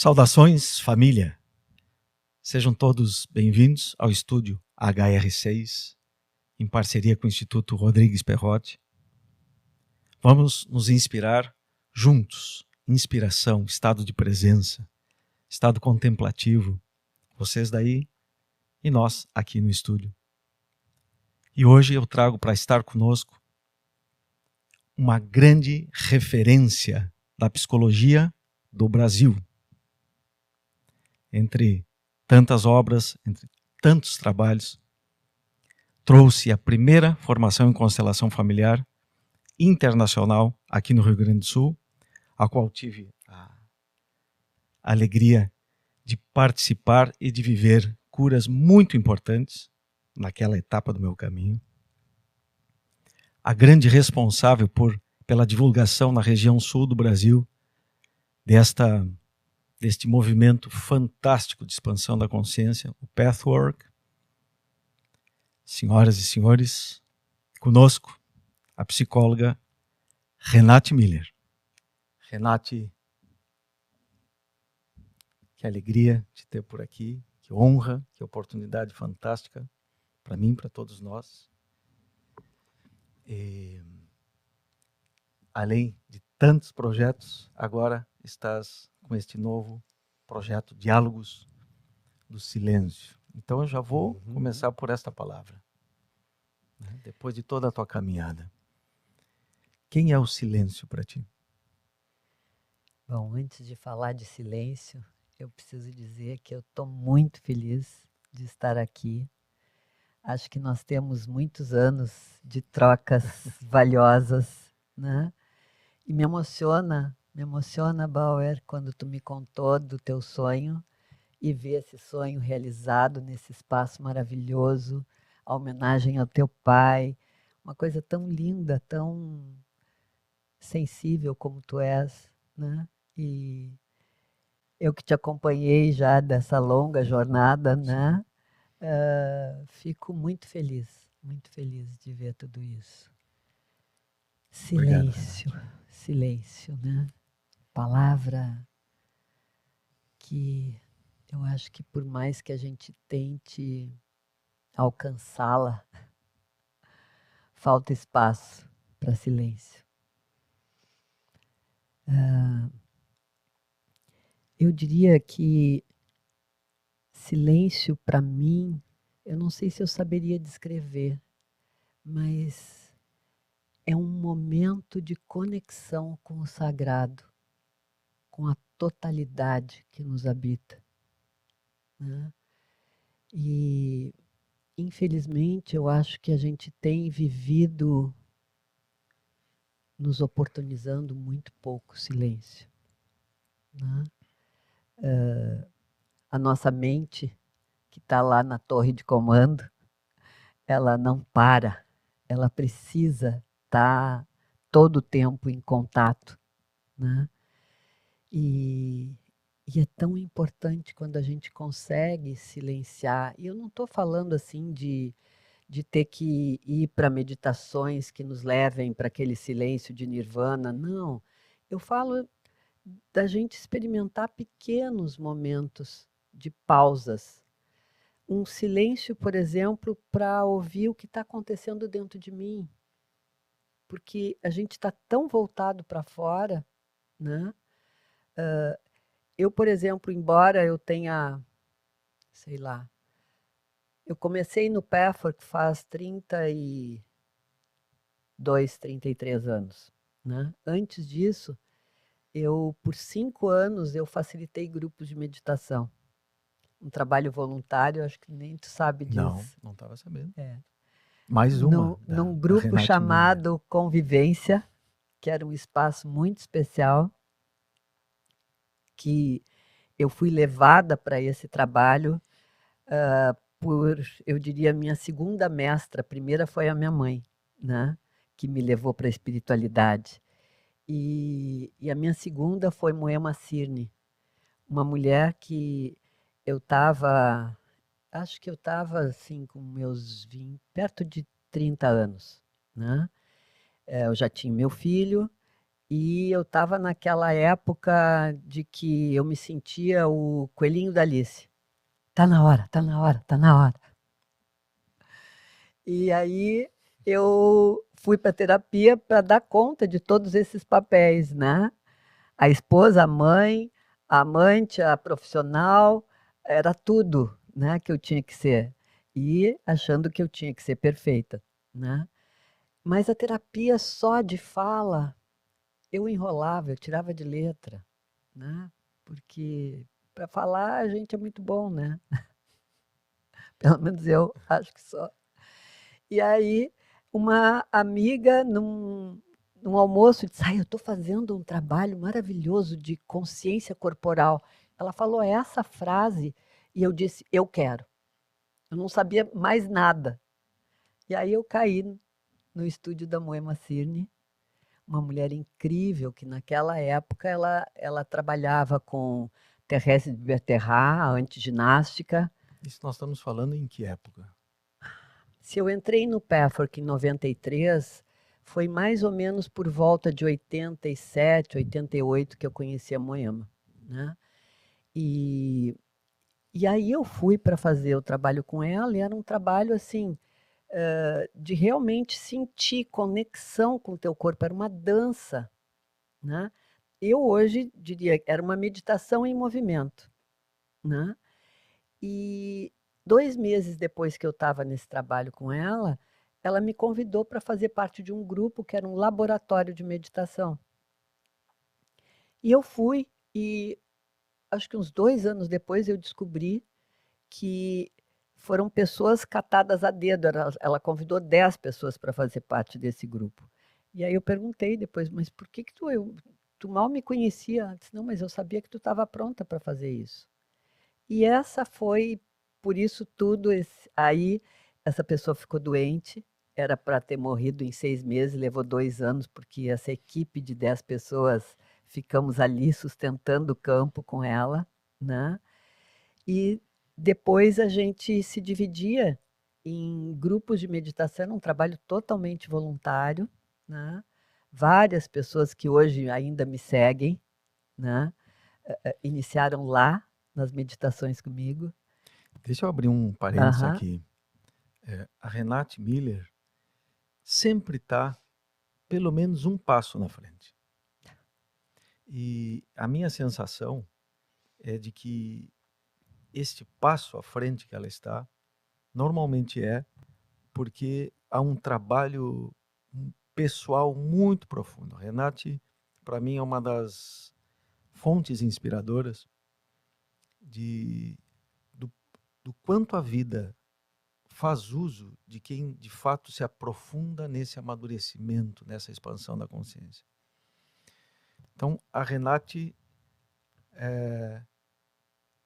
Saudações, família! Sejam todos bem-vindos ao estúdio HR6, em parceria com o Instituto Rodrigues Perrotti. Vamos nos inspirar juntos. Inspiração, estado de presença, estado contemplativo. Vocês daí e nós aqui no estúdio. E hoje eu trago para estar conosco uma grande referência da psicologia do Brasil. Entre tantas obras, entre tantos trabalhos, trouxe a primeira formação em constelação familiar internacional aqui no Rio Grande do Sul, a qual tive a alegria de participar e de viver curas muito importantes naquela etapa do meu caminho. A grande responsável pela divulgação na região sul do Brasil deste movimento fantástico de expansão da consciência, o Pathwork. Senhoras e senhores, conosco a psicóloga Renate Miller. Renate, que alegria te ter por aqui, que honra, que oportunidade fantástica para mim, para todos nós. E, além de tantos projetos, agora estás com este novo projeto Diálogos do Silêncio. Então eu já vou começar por esta palavra, né? Depois de toda a tua caminhada. Quem é o silêncio para ti? Bom, antes de falar de silêncio, eu preciso dizer que eu estou muito feliz de estar aqui. Acho que nós temos muitos anos de trocas valiosas, né? E me emociona, Bauer, quando tu me contou do teu sonho e ver esse sonho realizado nesse espaço maravilhoso, a homenagem ao teu pai, uma coisa tão linda, tão sensível como tu és, né? E eu que te acompanhei já dessa longa jornada, né? Fico muito feliz de ver tudo isso. Silêncio, Obrigado, silêncio, né? Palavra que eu acho que por mais que a gente tente alcançá-la, falta espaço para silêncio. Eu diria que silêncio, para mim, eu não sei se eu saberia descrever, mas é um momento de conexão com o sagrado, com a totalidade que nos habita, né? E, infelizmente, eu acho que a gente tem vivido nos oportunizando muito pouco silêncio, né? A nossa mente, que está lá na torre de comando, ela não para, ela precisa estar todo o tempo em contato, né? E é tão importante quando a gente consegue silenciar. E eu não estou falando assim de ter que ir para meditações que nos levem para aquele silêncio de nirvana, não. Eu falo da gente experimentar pequenos momentos de pausas. Um silêncio, por exemplo, para ouvir o que está acontecendo dentro de mim. Porque a gente está tão voltado para fora, né? Eu, por exemplo, embora eu tenha, sei lá, eu comecei no Pathwork faz 33 anos, né? Antes disso, por 5 anos, eu facilitei grupos de meditação. Um trabalho voluntário, acho que nem tu sabe disso. Não estava sabendo. É. Mais uma Num da grupo Renate chamado Convivência, que era um espaço muito especial, que eu fui levada para esse trabalho por, eu diria, minha segunda mestra. A primeira foi a minha mãe, né? Que me levou para a espiritualidade. E a minha segunda foi Moema Cirne, uma mulher que eu estava, acho que eu estava assim com meus 20, perto de 30 anos, né? Eu já tinha meu filho E eu estava naquela época de que eu me sentia o coelhinho da Alice. Tá na hora, tá na hora, tá na hora. E aí eu fui para terapia para dar conta de todos esses papéis, né? A esposa, a mãe, a amante, a profissional, era tudo, né, que eu tinha que ser. E achando que eu tinha que ser perfeita, né? Mas a terapia só de fala, eu enrolava, eu tirava de letra, né? Porque para falar a gente é muito bom, né? Pelo menos eu acho que só. E aí, uma amiga, num almoço, disse: Ai, eu estou fazendo um trabalho maravilhoso de consciência corporal. Ela falou essa frase e eu disse: Eu quero. Eu não sabia mais nada. E aí eu caí no estúdio da Moema Cirne, uma mulher incrível que naquela época ela trabalhava com Thérèse de Bertherat, a antiginástica. Isso nós estamos falando em que época? Se eu entrei no Pathwork em 93, foi mais ou menos por volta de 87, 88 que eu conheci a Moema, né? E, e aí eu fui para fazer o trabalho com ela e era um trabalho assim, de realmente sentir conexão com o teu corpo, era uma dança, né? Eu hoje diria que era uma meditação em movimento, né? E 2 meses depois que eu estava nesse trabalho com ela me convidou para fazer parte de um grupo que era um laboratório de meditação. E eu fui e acho que uns 2 anos depois eu descobri que foram pessoas catadas a dedo, ela convidou 10 pessoas para fazer parte desse grupo. E aí eu perguntei depois: "Mas por que que tu mal me conhecia?" Ela disse: "Não, mas eu sabia que tu estava pronta para fazer isso." E essa foi, por isso tudo, aí essa pessoa ficou doente, era para ter morrido em 6 meses, levou 2 anos, porque essa equipe de 10 pessoas ficamos ali sustentando o campo com ela, né? E depois a gente se dividia em grupos de meditação, era um trabalho totalmente voluntário, né? Várias pessoas que hoje ainda me seguem, né? Iniciaram lá nas meditações comigo. Deixa eu abrir um parênteses Aham. aqui. A Renate Miller sempre está pelo menos um passo na frente. E a minha sensação é de que este passo à frente que ela está, normalmente é porque há um trabalho pessoal muito profundo. A Renate, para mim, é uma das fontes inspiradoras de, do, do quanto a vida faz uso de quem de fato se aprofunda nesse amadurecimento, nessa expansão da consciência. Então, a Renate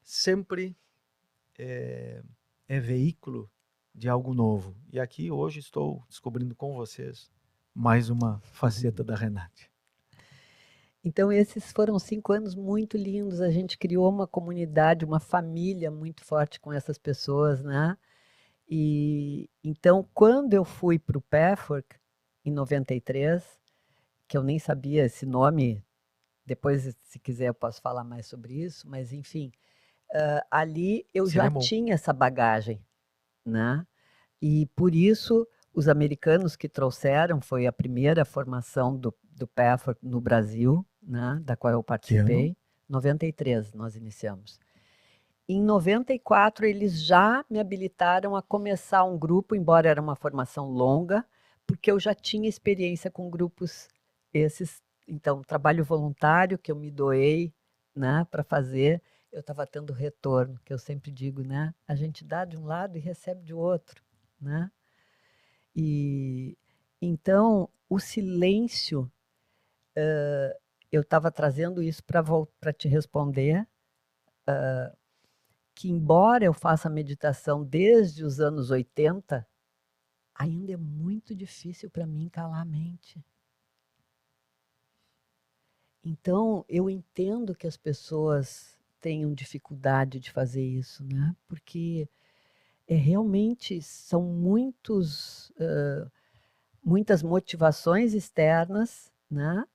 sempre é veículo de algo novo. E aqui hoje estou descobrindo com vocês mais uma faceta da Renate. Então, esses foram 5 anos muito lindos. A gente criou uma comunidade, uma família muito forte com essas pessoas, né? E então, quando eu fui para o Pathwork, em 93, que eu nem sabia esse nome, depois, se quiser, eu posso falar mais sobre isso, mas enfim, ali eu já Seria bom. tinha essa bagagem, né? E por isso os americanos que trouxeram, foi a primeira formação do Pathwork no Brasil, né, da qual eu Que ano? participei. 93 nós iniciamos. Em 94 eles já me habilitaram a começar um grupo, embora era uma formação longa, porque eu já tinha experiência com grupos esses, então trabalho voluntário que eu me doei, né, para fazer, eu estava tendo retorno, que eu sempre digo, né, a gente dá de um lado e recebe de outro, né? E então o silêncio, eu estava trazendo isso para te responder, que embora eu faça meditação desde os anos 80, ainda é muito difícil para mim calar a mente. Então eu entendo que as pessoas tenham dificuldade de fazer isso, né? Porque realmente são muitas motivações externas, né?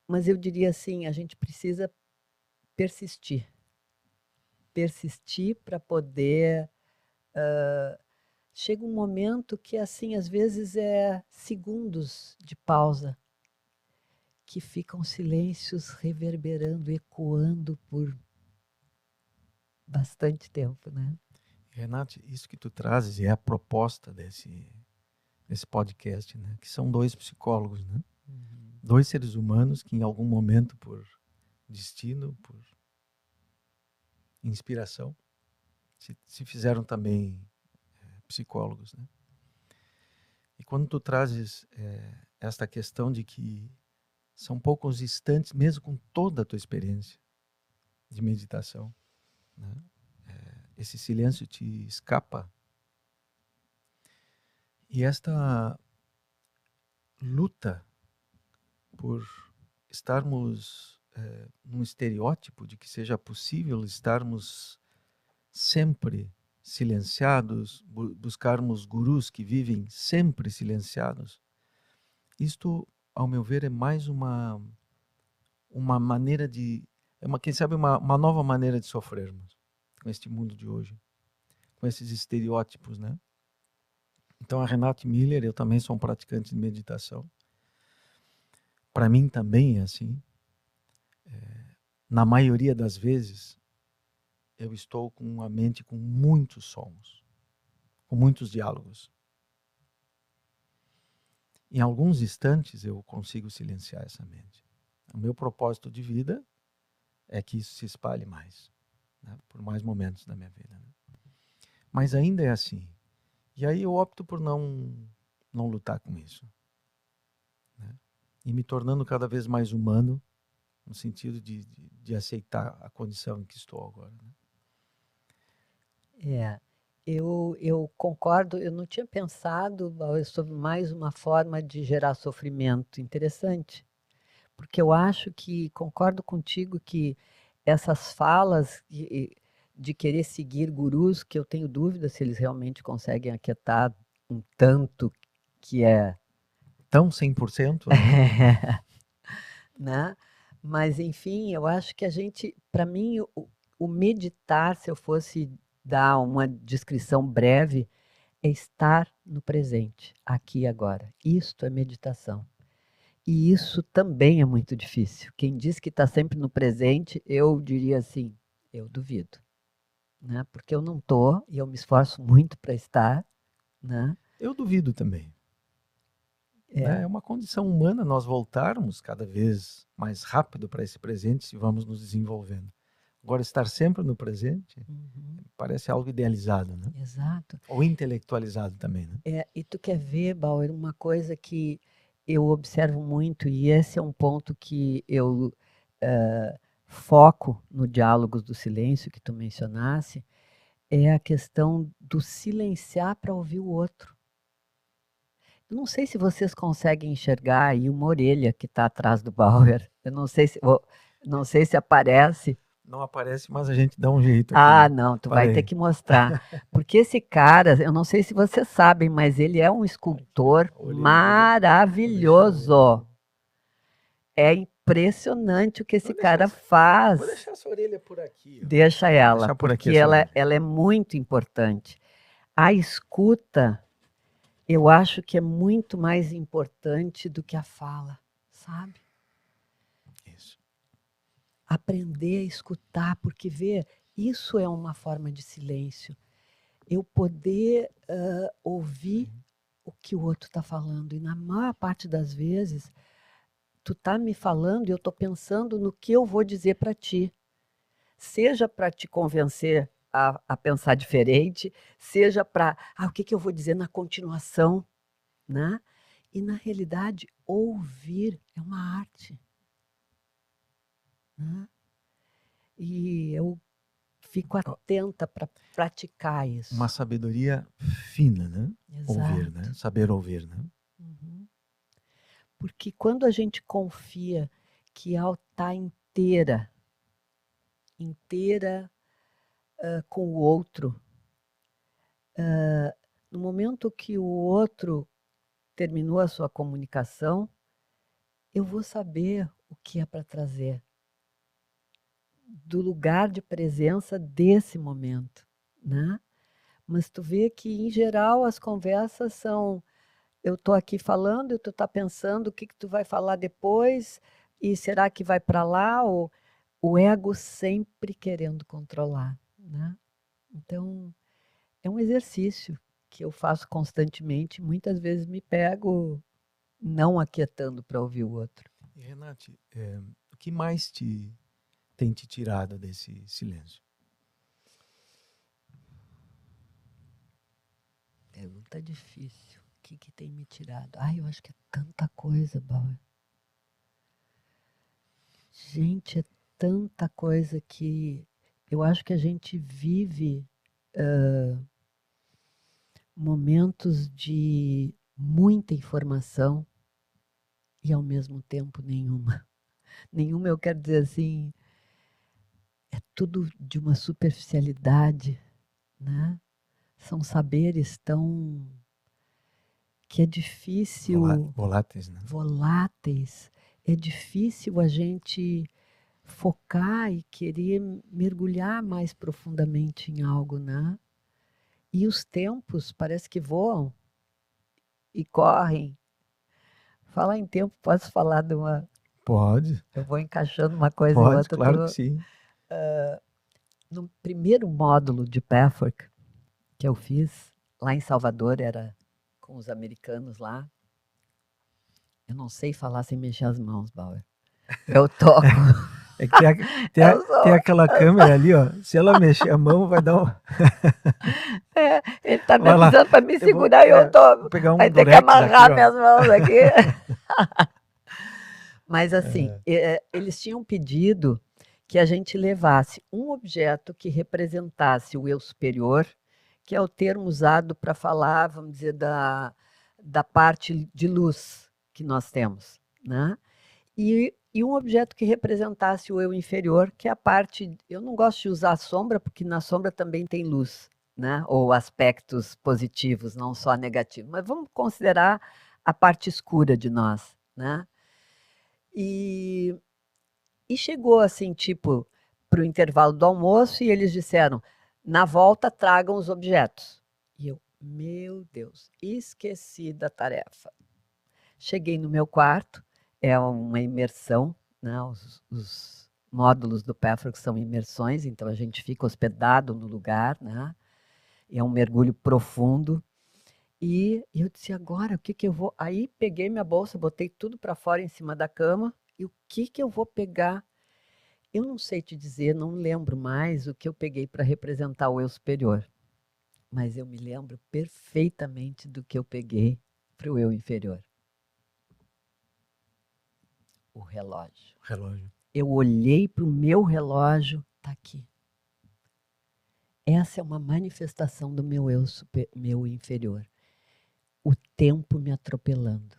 Mas eu diria assim, a gente precisa persistir. Persistir para poder... chega um momento que, assim, às vezes é segundos de pausa, que ficam silêncios reverberando, ecoando por bastante tempo, né? Renate, isso que tu trazes é a proposta desse podcast, né? Que são dois psicólogos, né? Dois seres humanos que em algum momento, por destino, por inspiração, se fizeram também psicólogos, né? E quando tu trazes esta questão de que são poucos instantes, mesmo com toda a tua experiência de meditação, né? Esse silêncio te escapa. E esta luta por estarmos num estereótipo de que seja possível estarmos sempre silenciados, buscarmos gurus que vivem sempre silenciados. Isto, ao meu ver, é mais uma maneira de... quem sabe uma nova maneira de sofrermos com este mundo de hoje, com esses estereótipos, né? Então, a Renate Miller, eu também sou um praticante de meditação. Para mim também é assim. Na maioria das vezes, eu estou com uma mente com muitos sons, com muitos diálogos. Em alguns instantes eu consigo silenciar essa mente. O meu propósito de vida é que isso se espalhe mais, né? Por mais momentos da minha vida, né? Mas ainda é assim. E aí eu opto por não lutar com isso, né? E me tornando cada vez mais humano, no sentido de aceitar a condição em que estou agora, né? Eu concordo, eu não tinha pensado, Bauer, sobre mais uma forma de gerar sofrimento. Interessante, porque eu acho que, concordo contigo, que essas falas de querer seguir gurus, que eu tenho dúvida se eles realmente conseguem aquietar um tanto que é... Tão 100%, né? né? Mas, enfim, eu acho que a gente, para mim, o meditar, se eu fosse dar uma descrição breve, é estar no presente, aqui e agora. Isto é meditação. E isso também é muito difícil. Quem diz que está sempre no presente, eu diria assim, eu duvido, né? Porque eu não estou e eu me esforço muito para estar, né? Eu duvido também. É uma condição humana nós voltarmos cada vez mais rápido para esse presente se vamos nos desenvolvendo. Agora, estar sempre no presente parece algo idealizado, né? Exato. Ou intelectualizado também, né? E tu quer ver, Bauer, uma coisa que eu observo muito, e esse é um ponto que eu foco no Diálogos do Silêncio, que tu mencionasse, é a questão do silenciar para ouvir o outro. Eu não sei se vocês conseguem enxergar aí uma orelha que está atrás do Bauer. Eu não sei se aparece. Não aparece, mas a gente dá um jeito aqui, Ah, né? não, tu vai Falei. ter que mostrar. Porque esse cara, eu não sei se vocês sabem, mas ele é um escultor maravilhoso. É impressionante o que esse cara faz. Vou deixar essa orelha por aqui. Ó. Deixa ela, deixar por porque aqui ela é muito importante. A escuta, eu acho que é muito mais importante do que a fala, sabe? Isso. Aprender a escutar, porque vê, isso é uma forma de silêncio. Eu poder ouvir o que o outro está falando. E na maior parte das vezes, tu está me falando e eu estou pensando no que eu vou dizer para ti. Seja para te convencer a pensar diferente, seja para o que eu vou dizer na continuação, né? E, na realidade, ouvir é uma arte. Né? E eu fico atenta para praticar isso. Uma sabedoria fina, né? Exato. Ouvir, né? Saber ouvir, né? Porque quando a gente confia que ao estar inteira com o outro, no momento que o outro terminou a sua comunicação, eu vou saber o que é para trazer do lugar de presença desse momento, né? Mas tu vê que, em geral, as conversas são: eu estou aqui falando, e tu está pensando o que tu vai falar depois, e será que vai para lá? Ou o ego sempre querendo controlar, né? Então, é um exercício que eu faço constantemente. Muitas vezes me pego não aquietando para ouvir o outro. E, Renate, o que mais tem te tirado desse silêncio? Pergunta difícil. O que tem me tirado? Ai, eu acho que é tanta coisa, Bauer. Gente, é tanta coisa que eu acho que a gente vive momentos de muita informação e, ao mesmo tempo, nenhuma. Nenhuma, eu quero dizer assim, é tudo de uma superficialidade, né? São saberes tão que é difícil, Voláteis, né? voláteis, é difícil a gente focar e querer mergulhar mais profundamente em algo, né? E os tempos parece que voam e correm. Falar em tempo, posso falar de uma... Pode, Eu vou encaixando uma coisa em pode, outra. claro que sim. No primeiro módulo de Pathwork que eu fiz, lá em Salvador, era com os americanos lá. Eu não sei falar sem mexer as mãos, Bauer. Eu toco. É que tem aquela câmera ali, ó. Se ela mexer a mão, vai dar um. Ele tá me Vai lá. avisando para me Eu vou, segurar e eu vou tô. pegar um Vai ter que durex aqui, amarrar ó. minhas mãos aqui. Mas assim, eles tinham pedido que a gente levasse um objeto que representasse o eu superior, que é o termo usado para falar, vamos dizer, da parte de luz que nós temos, né? E um objeto que representasse o eu inferior, que é a parte... Eu não gosto de usar a sombra, porque na sombra também tem luz, né? Ou aspectos positivos, não só negativos. Mas vamos considerar a parte escura de nós, né? E, e chegou assim, tipo, para o intervalo do almoço, e eles disseram: na volta tragam os objetos. E eu, meu Deus, esqueci da tarefa. Cheguei no meu quarto, é uma imersão, né? Os módulos do Pathwork são imersões, então a gente fica hospedado no lugar, né? E é um mergulho profundo. E eu disse: agora, o que eu vou... Aí peguei minha bolsa, botei tudo para fora em cima da cama, e o que eu vou pegar? Eu não sei te dizer, não lembro mais o que eu peguei para representar o eu superior, mas eu me lembro perfeitamente do que eu peguei para o eu inferior. O relógio. Relógio. Eu olhei para o meu relógio, está aqui. Essa é uma manifestação do meu eu meu inferior. O tempo me atropelando.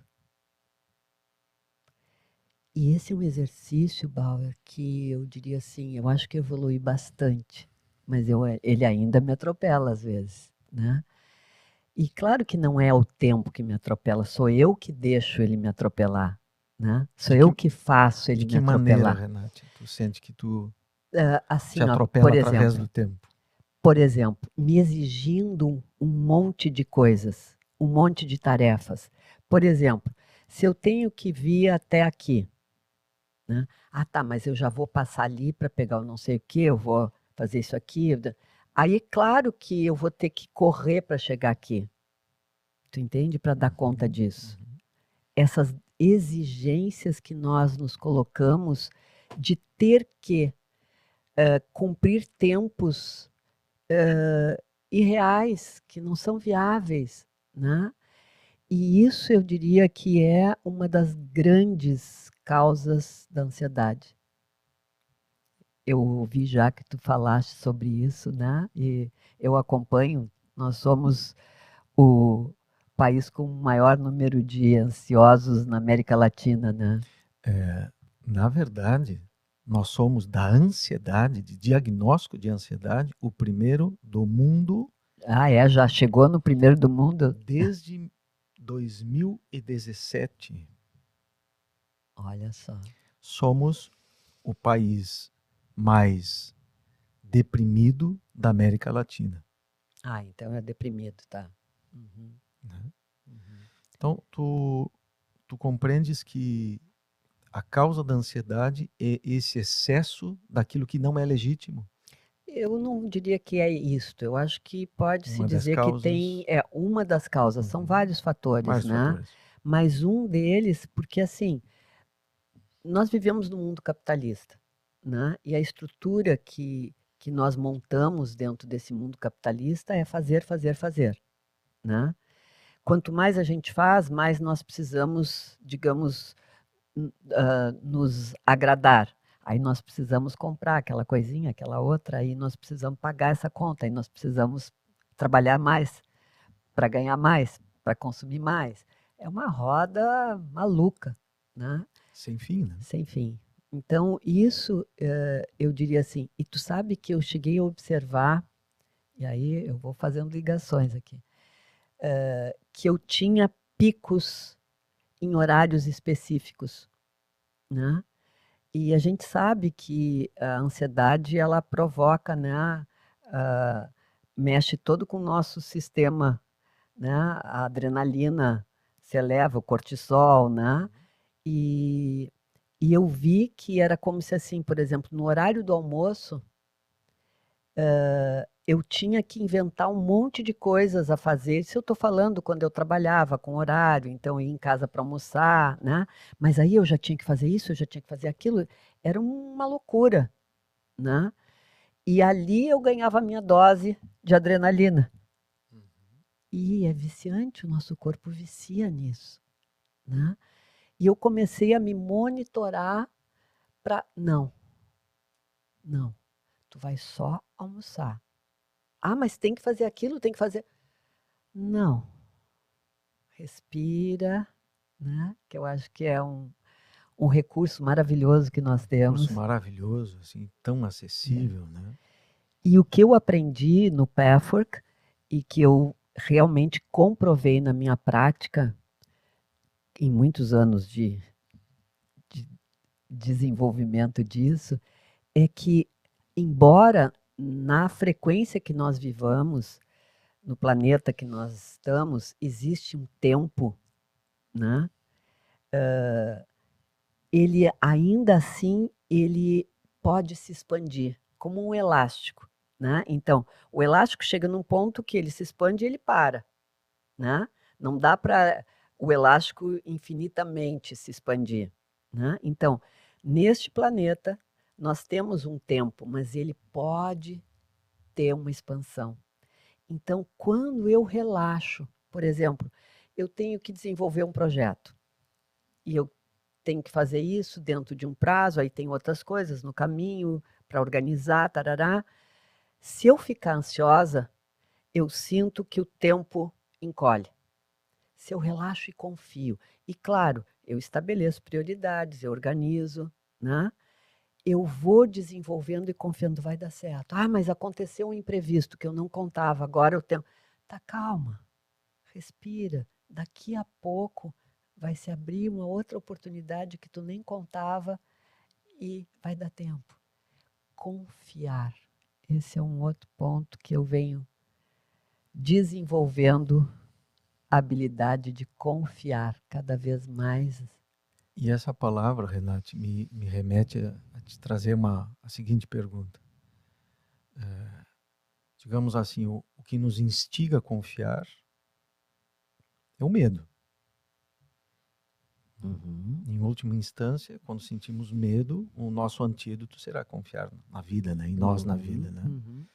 E esse é um exercício, Bauer, que eu diria assim, eu acho que evolui bastante, mas ele ainda me atropela às vezes, né? E claro que não é o tempo que me atropela, sou eu que deixo ele me atropelar, né? Sou eu que faço ele me atropelar. De que maneira, Renate, tu sente que tu assim, te ó, atropela através do tempo? Por exemplo, me exigindo um monte de coisas, um monte de tarefas. Por exemplo, se eu tenho que vir até aqui, né? Ah, tá, mas eu já vou passar ali para pegar o não sei o quê, eu vou fazer isso aqui. Aí, claro que eu vou ter que correr para chegar aqui. Tu entende? Para dar conta disso. Essas exigências que nós nos colocamos de ter que cumprir tempos irreais, que não são viáveis, né? E isso eu diria que é uma das grandes causas da ansiedade. Eu ouvi já que tu falaste sobre isso, né? E eu acompanho. Nós somos o país com o maior número de ansiosos na América Latina, né? Na verdade, nós somos da ansiedade, de diagnóstico de ansiedade, o primeiro do mundo. Ah, é? Já chegou no primeiro do mundo? Desde 2017. Olha só. Somos o país mais deprimido da América Latina. Ah, então é deprimido, tá. Uhum, Né? uhum. Então, tu compreendes que a causa da ansiedade é esse excesso daquilo que não é legítimo? Eu não diria que é isto. Eu acho que pode-se Uma das dizer que tem causas. uma das causas. São Uhum. vários fatores, Vários né? fatores. Mas um deles, porque assim, nós vivemos num mundo capitalista, né? E a estrutura que nós montamos dentro desse mundo capitalista é fazer, fazer, fazer, né? Quanto mais a gente faz, mais nós precisamos, digamos, nos agradar. Aí nós precisamos comprar aquela coisinha, aquela outra, aí nós precisamos pagar essa conta, aí nós precisamos trabalhar mais para ganhar mais, para consumir mais. É uma roda maluca, né? Sem fim, né? Sem fim. Então, isso eu diria assim, e tu sabe que eu cheguei a observar, e aí eu vou fazendo ligações aqui, que eu tinha picos em horários específicos, né? E a gente sabe que a ansiedade ela provoca, né, ah, mexe todo com o nosso sistema, né? A adrenalina se eleva, o cortisol, né? E, e eu vi que era como se assim, por exemplo, no horário do almoço, eu tinha que inventar um monte de coisas a fazer. Isso eu estou falando quando eu trabalhava com horário, então eu ia em casa para almoçar, né? Mas aí eu já tinha que fazer isso, eu já tinha que fazer aquilo. Era uma loucura, né? E ali eu ganhava a minha dose de adrenalina. E é viciante, o nosso corpo vicia nisso, né? E eu comecei a me monitorar para não, não, tu vai só almoçar. Ah, mas tem que fazer aquilo, tem que fazer. Não, respira, né? Que eu acho que é um recurso maravilhoso que nós Curso temos. maravilhoso, assim, tão acessível, né? E o que eu aprendi no Pathwork e que eu realmente comprovei na minha prática, em muitos anos de desenvolvimento disso, é que, embora na frequência que nós vivamos, no planeta que nós estamos, existe um tempo, né? Ele ainda assim ele pode se expandir como um elástico, né? Então, o elástico chega num ponto que ele se expande e ele para, né? Não dá para o elástico infinitamente se expandir, né? Então, neste planeta nós temos um tempo, mas ele pode ter uma expansão. Então, quando eu relaxo, por exemplo, eu tenho que desenvolver um projeto e eu tenho que fazer isso dentro de um prazo, aí tem outras coisas no caminho para organizar, tarará. Se eu ficar ansiosa, eu sinto que o tempo encolhe. Se eu relaxo e confio, e claro, eu estabeleço prioridades, eu organizo, né? Eu vou desenvolvendo e confiando, vai dar certo. Ah, mas aconteceu um imprevisto que eu não contava, agora eu tenho. Tá calma, respira. Daqui a pouco vai se abrir uma outra oportunidade que tu nem contava e vai dar tempo. Confiar. Esse é um outro ponto que eu venho desenvolvendo a habilidade de confiar cada vez mais. E essa palavra, Renate, me remete a te trazer a seguinte pergunta. Digamos assim, o que nos instiga a confiar é o medo. Uhum, Em última instância, quando sentimos medo, o nosso antídoto será confiar na vida, né? Em nós na uhum, vida, né? uhum.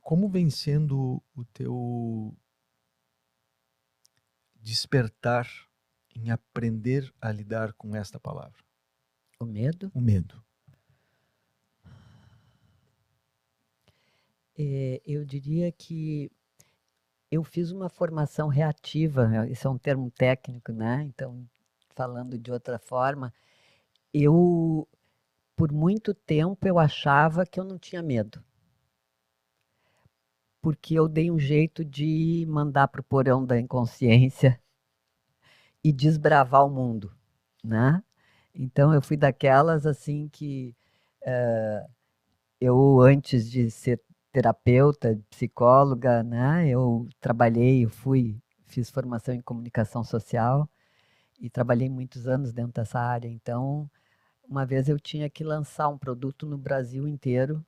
Como vem sendo o teu despertar em aprender a lidar com esta palavra? O medo? O medo. Eu diria que eu fiz uma formação reativa, isso é um termo técnico, né? Então, falando de outra forma, eu, por muito tempo, eu achava que eu não tinha medo, porque eu dei um jeito de mandar para o porão da inconsciência e desbravar o mundo. né? Então, eu fui daquelas, assim, que eu, antes de ser terapeuta, psicóloga, né? Eu trabalhei, fiz formação em comunicação social e trabalhei muitos anos dentro dessa área. Então, uma vez eu tinha que lançar um produto no Brasil inteiro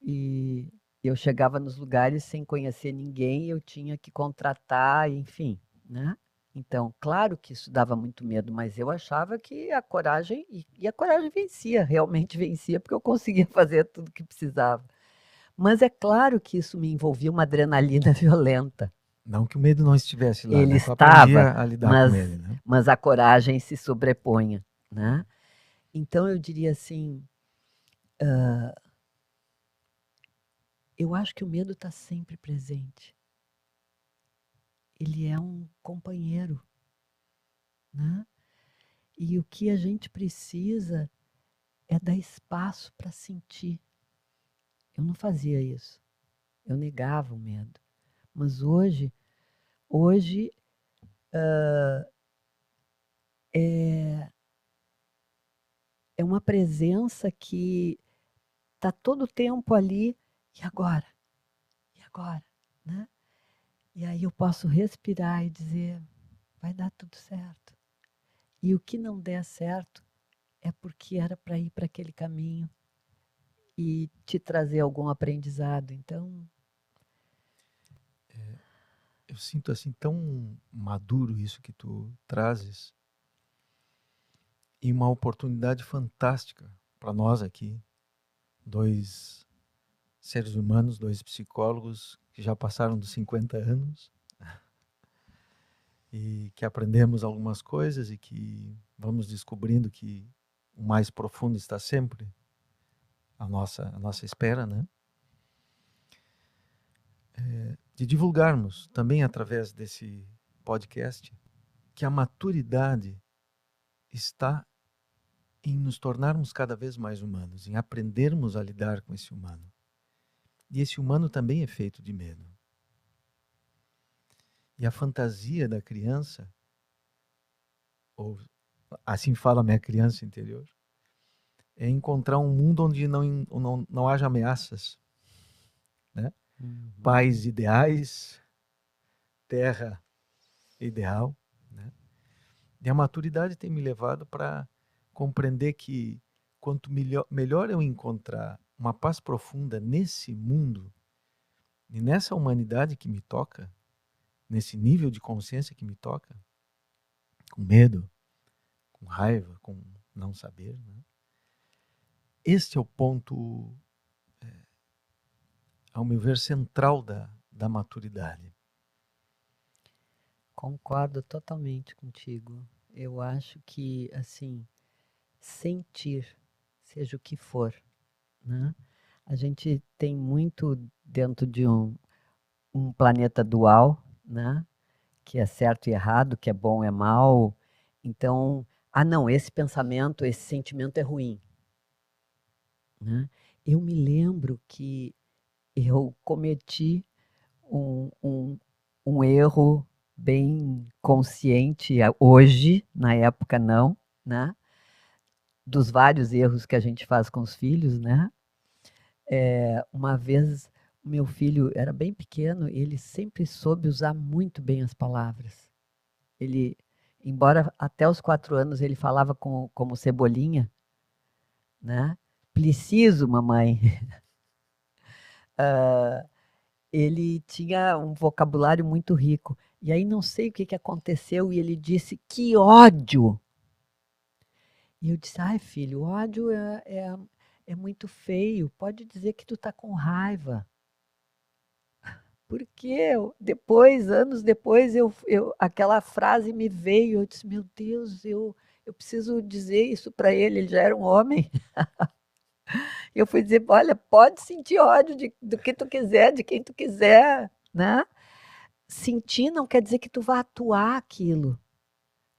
e eu chegava nos lugares sem conhecer ninguém, eu tinha que contratar, enfim, né? Então, claro que isso dava muito medo, mas eu achava que a coragem, e a coragem vencia, realmente vencia, porque eu conseguia fazer tudo que precisava. Mas é claro que isso me envolvia uma adrenalina violenta. Não que o medo não estivesse lá, Ele né? Tu aprendia estava, a lidar com mas, ele, né? mas a coragem se sobrepunha, né? Então eu diria assim, eu acho que o medo está sempre presente. Ele é um companheiro, né? E o que a gente precisa é dar espaço para sentir. Eu não fazia isso. Eu negava o medo. Mas hoje é, é uma presença que está todo o tempo ali. E agora? E agora? Né? E aí eu posso respirar e dizer, vai dar tudo certo. E o que não der certo é porque era para ir para aquele caminho e te trazer algum aprendizado. Então, Eu sinto assim tão maduro isso que tu trazes e uma oportunidade fantástica para nós aqui, dois seres humanos, dois psicólogos que já passaram dos 50 anos e que aprendemos algumas coisas e que vamos descobrindo que o mais profundo está sempre à nossa espera, né? De divulgarmos também através desse podcast que a maturidade está em nos tornarmos cada vez mais humanos, em aprendermos a lidar com esse humano. E esse humano também é feito de medo. E a fantasia da criança, ou assim fala a minha criança interior, é encontrar um mundo onde não haja ameaças, né? Pais ideais, terra ideal, né? E a maturidade tem me levado para compreender que quanto melhor eu encontrar uma paz profunda nesse mundo e nessa humanidade que me toca, nesse nível de consciência que me toca, com medo, com raiva, com não saber, né? Este é o ponto, ao meu ver, central da maturidade. concordo totalmente contigo. Eu acho que, assim, sentir, seja o que for, né? A gente tem muito dentro de um planeta dual, né? Que é certo e errado, que é bom e é mal. Então, não, esse pensamento, esse sentimento é ruim, né? Eu me lembro que eu cometi um erro bem consciente hoje, na época não, né? Dos vários erros que a gente faz com os filhos, né? Uma vez, o meu filho era bem pequeno e ele sempre soube usar muito bem as palavras. Ele, embora até os 4 anos ele falava como Cebolinha, né? Preciso, mamãe. Ele tinha um vocabulário muito rico. E aí não sei o que, que aconteceu e ele disse, que ódio! E eu disse, ai filho, ódio é muito feio, pode dizer que tu tá com raiva. Porque depois, anos depois, aquela frase me veio, eu disse, meu Deus, eu preciso dizer isso para ele já era um homem. Eu fui dizer, olha, pode sentir ódio do que tu quiser, de quem tu quiser, né? Sentir não quer dizer que tu vá atuar aquilo,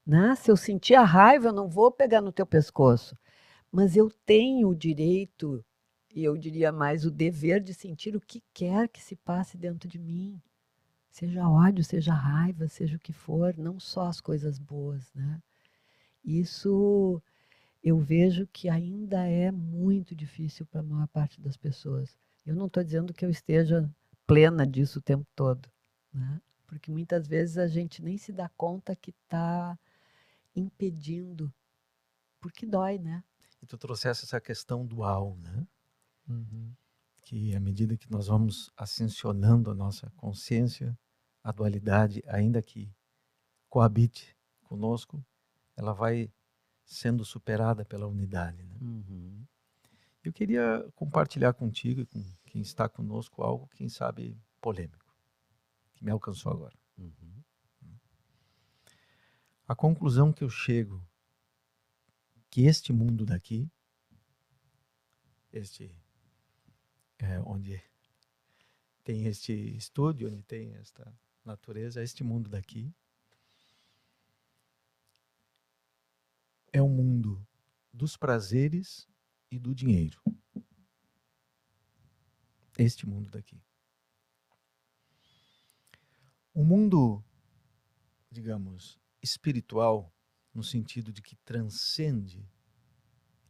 né? Se eu sentir a raiva, eu não vou pegar no teu pescoço, mas eu tenho o direito, e eu diria mais o dever de sentir o que quer que se passe dentro de mim. Seja ódio, seja raiva, seja o que for, não só as coisas boas, né? Isso eu vejo que ainda é muito difícil para a maior parte das pessoas. Eu não estou dizendo que eu esteja plena disso o tempo todo, né? Porque muitas vezes a gente nem se dá conta que está impedindo, porque dói, né? E tu trouxesse essa questão dual, né? Uhum. Que à medida que nós vamos ascensionando a nossa consciência, a dualidade, ainda que coabite conosco, ela vai sendo superada pela unidade, né? Uhum. Eu queria compartilhar contigo e com quem está conosco algo, quem sabe, polêmico, que me alcançou agora. Uhum. A conclusão que eu chego, que este mundo daqui, onde tem este estúdio, onde tem esta natureza, este mundo daqui, é um mundo dos prazeres e do dinheiro. Este mundo daqui. O mundo, digamos, espiritual, no sentido de que transcende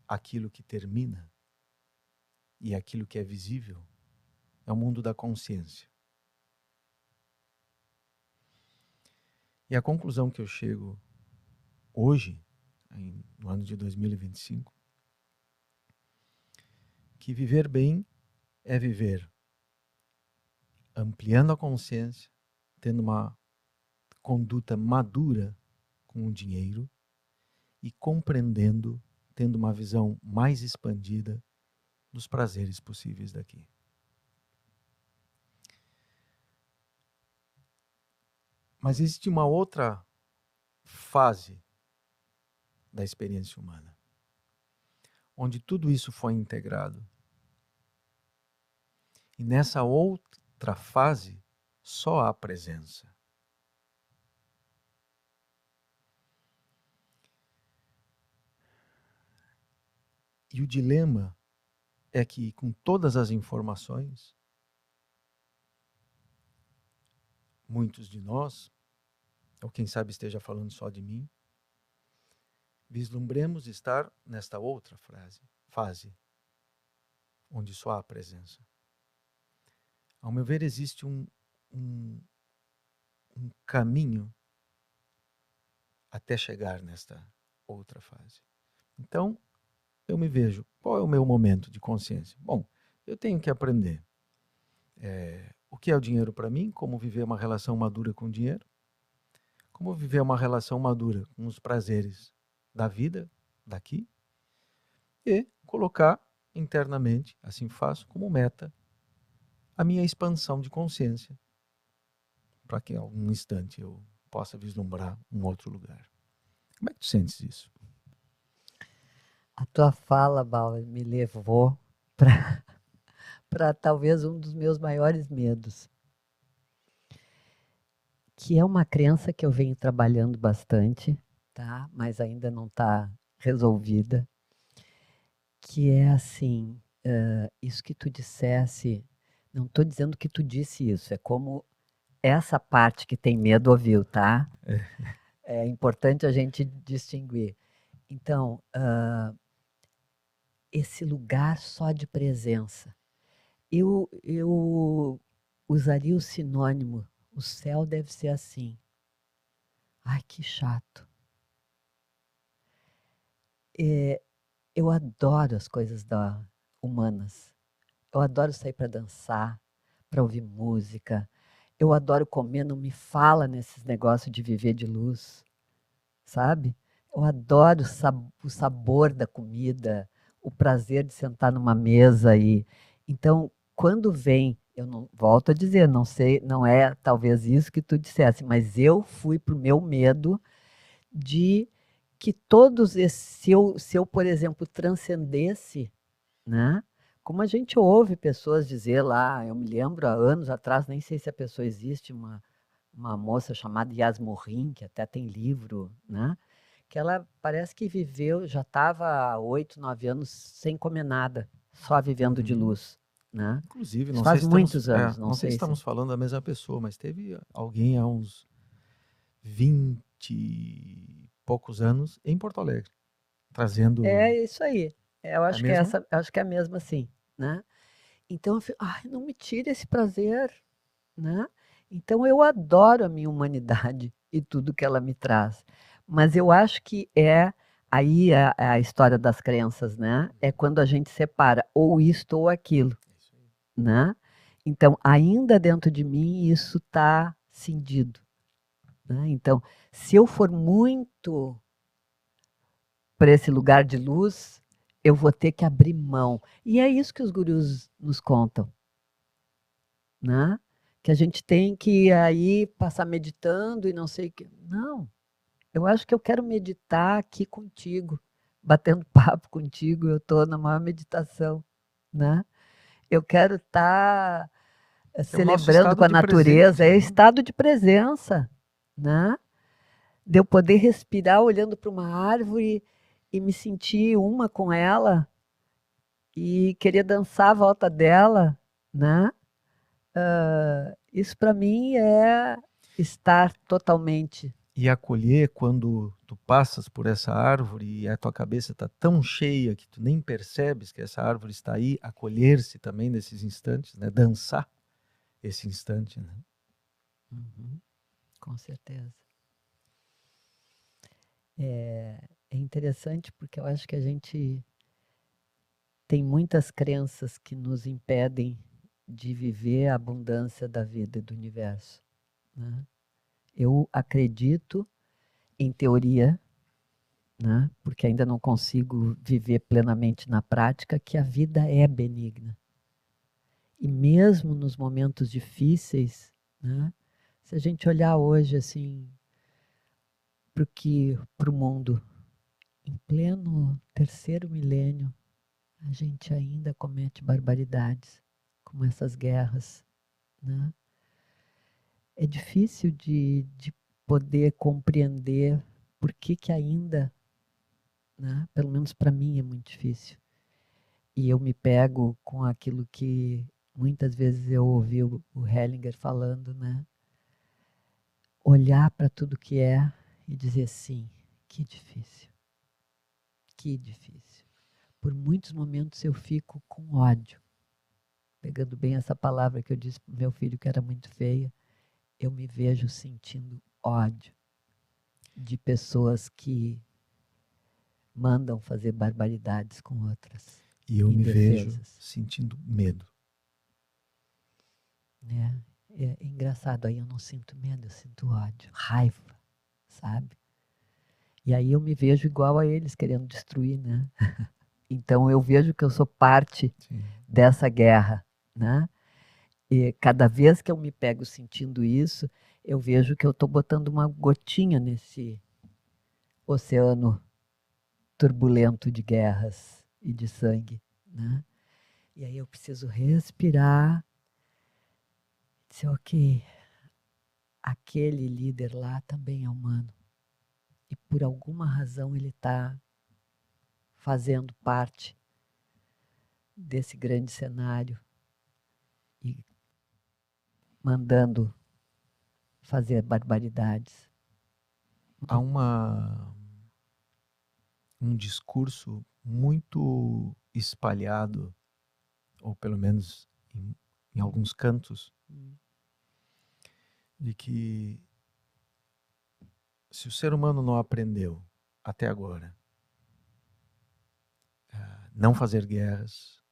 aquilo que termina e aquilo que é visível, é o mundo da consciência. E a conclusão que eu chego hoje, no ano de 2025, que viver bem é viver ampliando a consciência, tendo uma conduta madura com o dinheiro e compreendendo, tendo uma visão mais expandida dos prazeres possíveis daqui. Mas existe uma outra fase da experiência humana, onde tudo isso foi integrado. E nessa outra fase, só há presença. E o dilema é que, com todas as informações, muitos de nós, ou quem sabe esteja falando só de mim, vislumbremos estar nesta outra fase, onde só há presença. Ao meu ver, existe um caminho até chegar nesta outra fase. Então, eu me vejo, qual é o meu momento de consciência? Bom, eu tenho que aprender o que é o dinheiro para mim, como viver uma relação madura com o dinheiro, como viver uma relação madura com os prazeres da vida, daqui, e colocar internamente, assim faço, como meta, a minha expansão de consciência, para que em algum instante eu possa vislumbrar um outro lugar. Como é que tu sentes isso? A tua fala, Bauer, me levou para talvez um dos meus maiores medos, que é uma crença que eu venho trabalhando bastante, tá? Mas ainda não está resolvida, que é assim, isso que tu dissesse, não estou dizendo que tu disse isso, é como essa parte que tem medo ouviu, tá? É importante a gente distinguir. Então, esse lugar só de presença. Eu usaria o sinônimo, o céu deve ser assim. Ai, que chato. Eu adoro as coisas humanas. Eu adoro sair para dançar, para ouvir música. Eu adoro comer, não me fala nesses negócios de viver de luz, sabe? Eu adoro o sabor da comida, o prazer de sentar numa mesa e então quando vem, eu não volto a dizer, não sei, não é talvez isso que tu dissesse, mas eu fui pro meu medo de que todos esses, se eu, por exemplo, transcendesse, né? Como a gente ouve pessoas dizer lá, eu me lembro há anos atrás, nem sei se a pessoa existe, uma moça chamada Yasmorin, que até tem livro, né? Que ela parece que viveu, já estava há 8, 9 anos sem comer nada, só vivendo de luz, né? Inclusive, Isso faz muitos anos, não não sei se sei se... estamos falando da mesma pessoa, mas teve alguém há uns 20 poucos anos em Porto Alegre, trazendo É isso aí. Eu a acho que é mesma. essa, acho que é a mesma sim, né? Então eu fico, ai, não me tire esse prazer, né? Então eu adoro a minha humanidade e tudo que ela me traz. Mas eu acho que é aí a história das crenças, né? É quando a gente separa ou isto ou aquilo, né? Então, ainda dentro de mim, isso está cindido, né? Então, se eu for muito para esse lugar de luz, eu vou ter que abrir mão. E é isso que os gurus nos contam, né? Que a gente tem que aí passar meditando e não sei o que. Não, eu acho que eu quero meditar aqui contigo, batendo papo contigo, eu estou na maior meditação, né? Eu quero estar É o nosso celebrando com estado a de natureza, presente, é né? estado de presença, né? De eu poder respirar olhando para uma árvore e me sentir uma com ela e querer dançar à volta dela, né? Isso para mim é estar totalmente. E acolher quando tu passas por essa árvore e a tua cabeça está tão cheia que tu nem percebes que essa árvore está aí, acolher-se também nesses instantes, né? Dançar esse instante, né? Uhum, com certeza. É interessante porque eu acho que a gente tem muitas crenças que nos impedem de viver a abundância da vida e do universo, né? Eu acredito, em teoria, né, porque ainda não consigo viver plenamente na prática, que a vida é benigna. E mesmo nos momentos difíceis, né, se a gente olhar hoje assim para o mundo, em pleno terceiro milênio, a gente ainda comete barbaridades, como essas guerras, né? É difícil de poder compreender por que ainda, né? Pelo menos para mim é muito difícil. E eu me pego com aquilo que muitas vezes eu ouvi o Hellinger falando, né? Olhar para tudo que é e dizer sim, que difícil, que difícil. Por muitos momentos eu fico com ódio. Pegando bem essa palavra que eu disse para o meu filho que era muito feia, eu me vejo sentindo ódio de pessoas que mandam fazer barbaridades com outras, E eu me vejo indefesas, sentindo medo. né? É engraçado, aí eu não sinto medo, eu sinto ódio, raiva, sabe? E aí eu me vejo igual a eles, querendo destruir, né? Então eu vejo que eu sou parte Sim. dessa guerra, né? E cada vez que eu me pego sentindo isso, eu vejo que eu estou botando uma gotinha nesse oceano turbulento de guerras e de sangue, né? E aí eu preciso respirar, dizer, ok, aquele líder lá também é humano. E por alguma razão ele está fazendo parte desse grande cenário e mandando fazer barbaridades. Há um discurso muito espalhado, ou pelo menos em alguns cantos, de que se o ser humano não aprendeu até agora a não fazer guerras,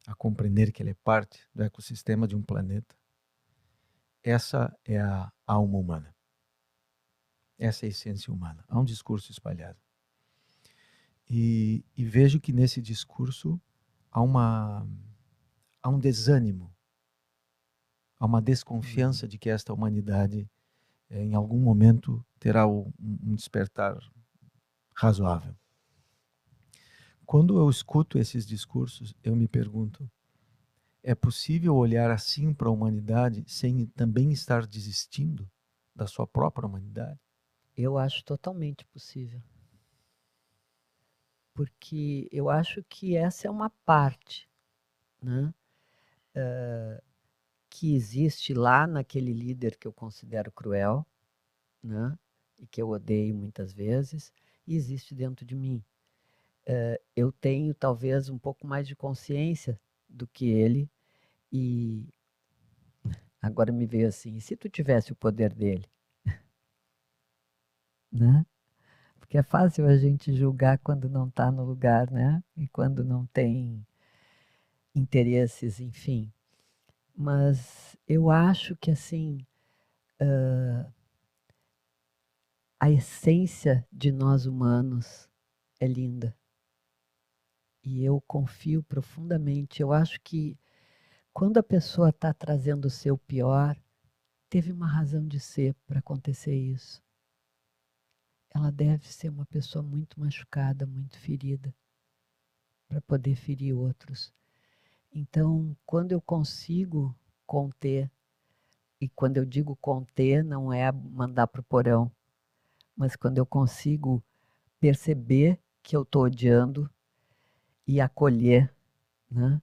a compreender que ele é parte do ecossistema de um planeta, essa é a alma humana. Essa é a essência humana. Há um discurso espalhado. E vejo que nesse discurso há um desânimo, há uma desconfiança de que esta humanidade, em algum momento, terá um despertar razoável. Quando eu escuto esses discursos, eu me pergunto, é possível olhar assim para a humanidade sem também estar desistindo da sua própria humanidade? Eu acho totalmente possível. Porque eu acho que essa é uma parte, né, que existe lá naquele líder que eu considero cruel, né, e que eu odeio muitas vezes, e existe dentro de mim. Eu tenho talvez um pouco mais de consciência do que ele, e agora me veio assim, e se tu tivesse o poder dele, né? Porque é fácil a gente julgar quando não está no lugar, né? E quando não tem interesses, enfim. Mas eu acho que assim, a essência de nós humanos é linda. E eu confio profundamente. Eu acho que quando a pessoa está trazendo o seu pior, teve uma razão de ser para acontecer isso. Ela deve ser uma pessoa muito machucada, muito ferida, para poder ferir outros. Então, quando eu consigo conter, e quando eu digo conter, não é mandar para o porão, mas quando eu consigo perceber que eu estou odiando e acolher, né,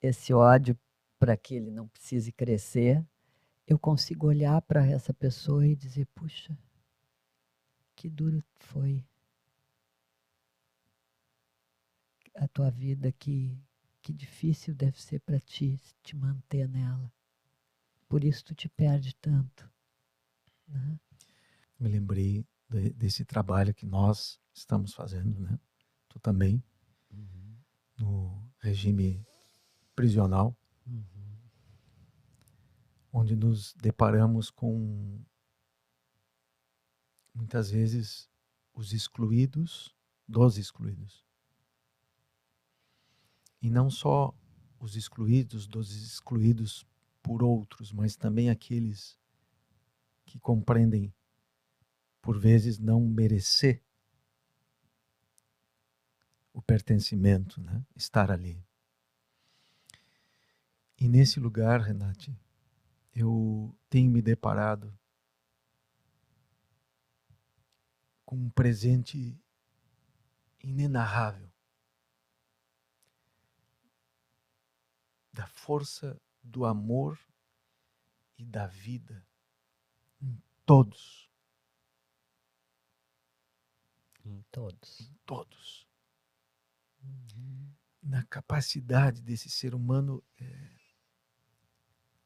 esse ódio para que ele não precise crescer, eu consigo olhar para essa pessoa e dizer, puxa, que duro foi a tua vida, que difícil deve ser para ti te manter nela. Por isso tu te perde tanto, né? Me lembrei desse trabalho que nós estamos fazendo, né? Tu também, no regime prisional, onde nos deparamos com, muitas vezes, os excluídos dos excluídos. E não só os excluídos dos excluídos por outros, mas também aqueles que compreendem, por vezes, não merecer o pertencimento, né? Estar ali. E nesse lugar, Renate, eu tenho me deparado com um presente inenarrável da força do amor e da vida em todos. Em todos. Em todos. Na capacidade desse ser humano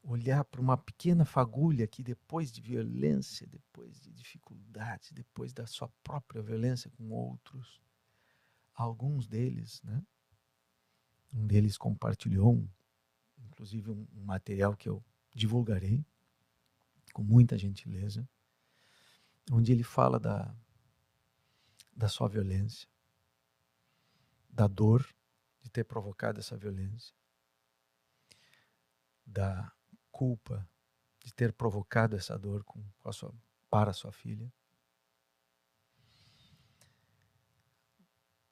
olhar para uma pequena fagulha que depois de violência, depois de dificuldades, depois da sua própria violência com outros, alguns deles, né? Um deles compartilhou, inclusive um material que eu divulgarei com muita gentileza, onde ele fala da sua violência, da dor de ter provocado essa violência, da culpa de ter provocado essa dor para a sua filha,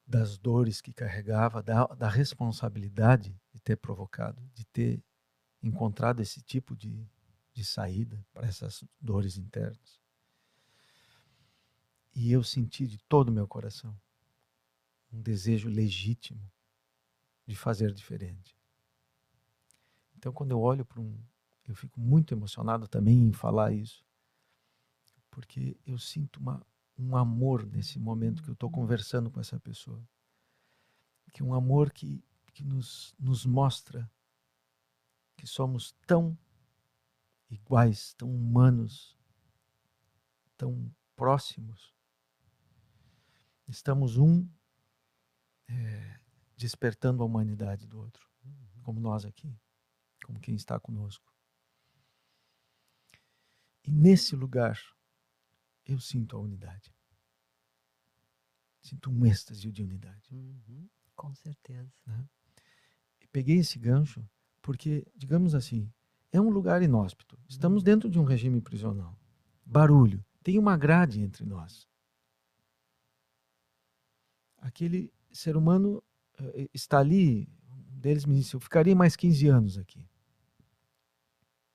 das dores que carregava, da responsabilidade de ter provocado, de ter encontrado esse tipo de saída para essas dores internas. E eu senti de todo o meu coração um desejo legítimo de fazer diferente. Então, quando eu olho para eu fico muito emocionado também em falar isso, porque eu sinto um amor nesse momento que eu estou conversando com essa pessoa, que é um amor que nos mostra que somos tão iguais, tão humanos, tão próximos. Estamos despertando a humanidade do outro, como nós aqui, como quem está conosco. E nesse lugar, eu sinto a unidade. Sinto um êxtase de unidade. Com certeza. Né? E peguei esse gancho porque, digamos assim, é um lugar inóspito. Estamos dentro de um regime prisional. Barulho. Tem uma grade entre nós. Aquele ser humano está ali, um deles me disse, eu ficaria mais 15 anos aqui.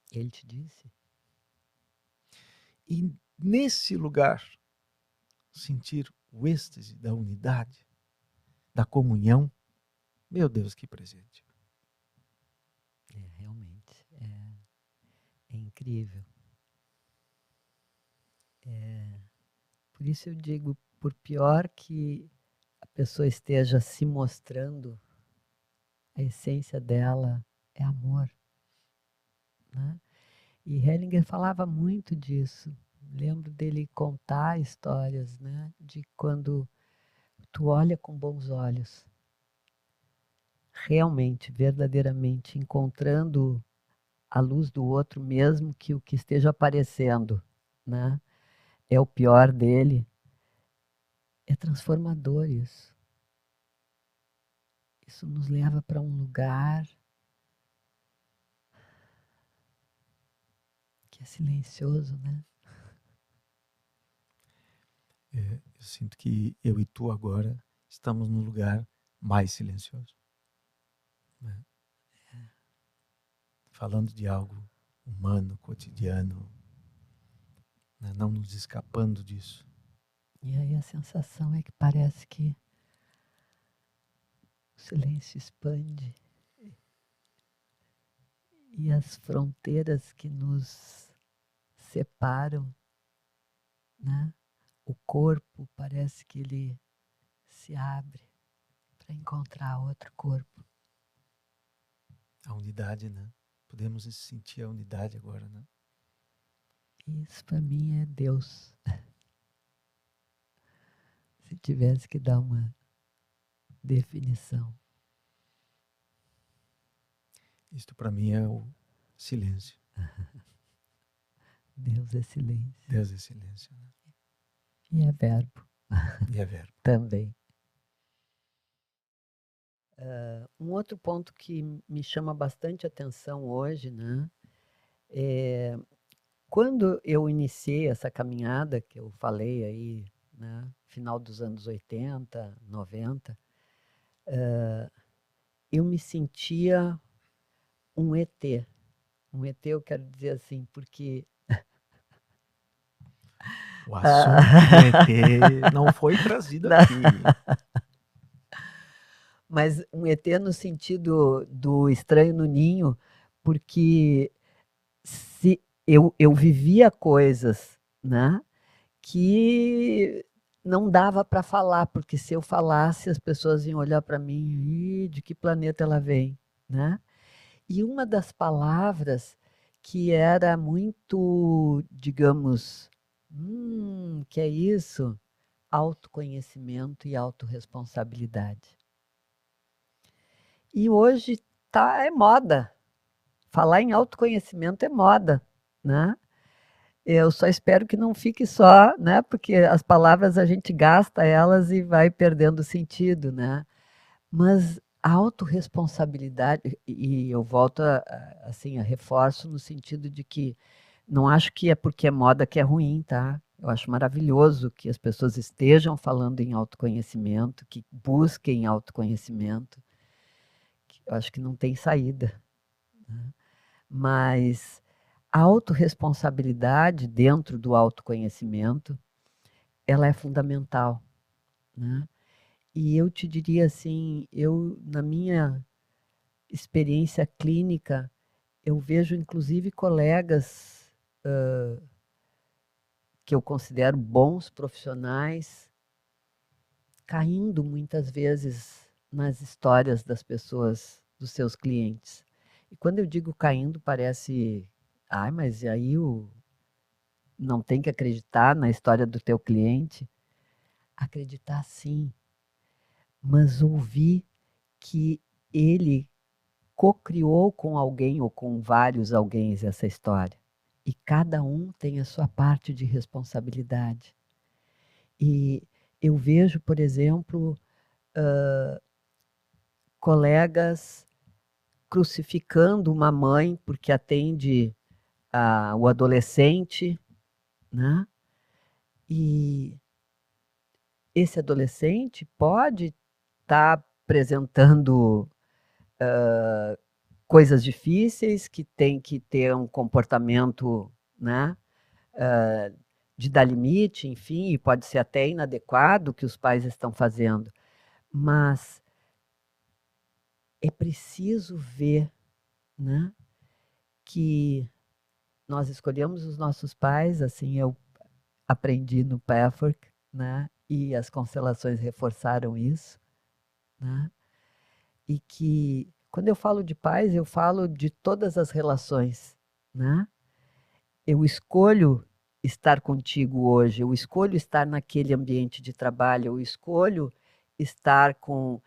Ele te disse? E nesse lugar, sentir o êxtase da unidade, da comunhão, meu Deus, que presente. Realmente, é incrível. Por isso eu digo, por pior que a pessoa esteja se mostrando, a essência dela é amor, né? E Hellinger falava muito disso. Lembro dele contar histórias, né, de quando tu olha com bons olhos, realmente, verdadeiramente, encontrando a luz do outro, mesmo que o que esteja aparecendo, né, é o pior dele, é transformador isso. Isso nos leva para um lugar que é silencioso, né? Eu sinto que eu e tu agora estamos num lugar mais silencioso, né? Falando de algo humano, cotidiano, né? Não nos escapando disso. E aí a sensação é que parece que o silêncio expande e as fronteiras que nos separam, né? O corpo parece que ele se abre para encontrar outro corpo. A unidade, né? Podemos sentir a unidade agora, né? Isso para mim é Deus. Se tivesse que dar uma definição. Isto para mim é o silêncio. Deus é silêncio. Deus é silêncio, né? E é verbo. E é verbo. Também. Um outro ponto que me chama bastante atenção hoje, né? Quando eu iniciei essa caminhada, que eu falei aí, né? Final dos anos 80, 90, eu me sentia um ET. Um ET eu quero dizer assim, porque O assunto do ET não foi trazido aqui. mas um ET no sentido do estranho no ninho, porque se eu vivia coisas, né, que não dava para falar, porque se eu falasse as pessoas iam olhar para mim, "Ih, de que planeta ela vem, né? E uma das palavras que era muito, digamos, que é isso? Autoconhecimento e autorresponsabilidade. E hoje é moda. Falar em autoconhecimento é moda, né? Eu só espero que não fique só, né? Porque as palavras a gente gasta elas e vai perdendo sentido, né? Mas a autorresponsabilidade, e eu volto assim, a reforço no sentido de que não acho que é porque é moda que é ruim, tá? Eu acho maravilhoso que as pessoas estejam falando em autoconhecimento, que busquem autoconhecimento. Eu acho que não tem saída, né? Mas a autorresponsabilidade dentro do autoconhecimento, ela é fundamental, né? E eu te diria assim, na minha experiência clínica, eu vejo inclusive colegas que eu considero bons profissionais caindo muitas vezes nas histórias das pessoas, dos seus clientes. E quando eu digo caindo, parece, mas e aí não tem que acreditar na história do teu cliente? Acreditar sim, mas ouvir que ele co-criou com alguém ou com vários alguém essa história. E cada um tem a sua parte de responsabilidade. E eu vejo, por exemplo, colegas crucificando uma mãe porque atende o adolescente, né? E esse adolescente pode estar apresentando coisas difíceis, que tem que ter um comportamento, né, de dar limite, enfim, e pode ser até inadequado o que os pais estão fazendo. Mas é preciso ver, né, que nós escolhemos os nossos pais, assim, aprendi no Pathwork, né? E as constelações reforçaram isso, né? E que, quando eu falo de paz, eu falo de todas as relações, né? Eu escolho estar contigo hoje, eu escolho estar naquele ambiente de trabalho, eu escolho estar com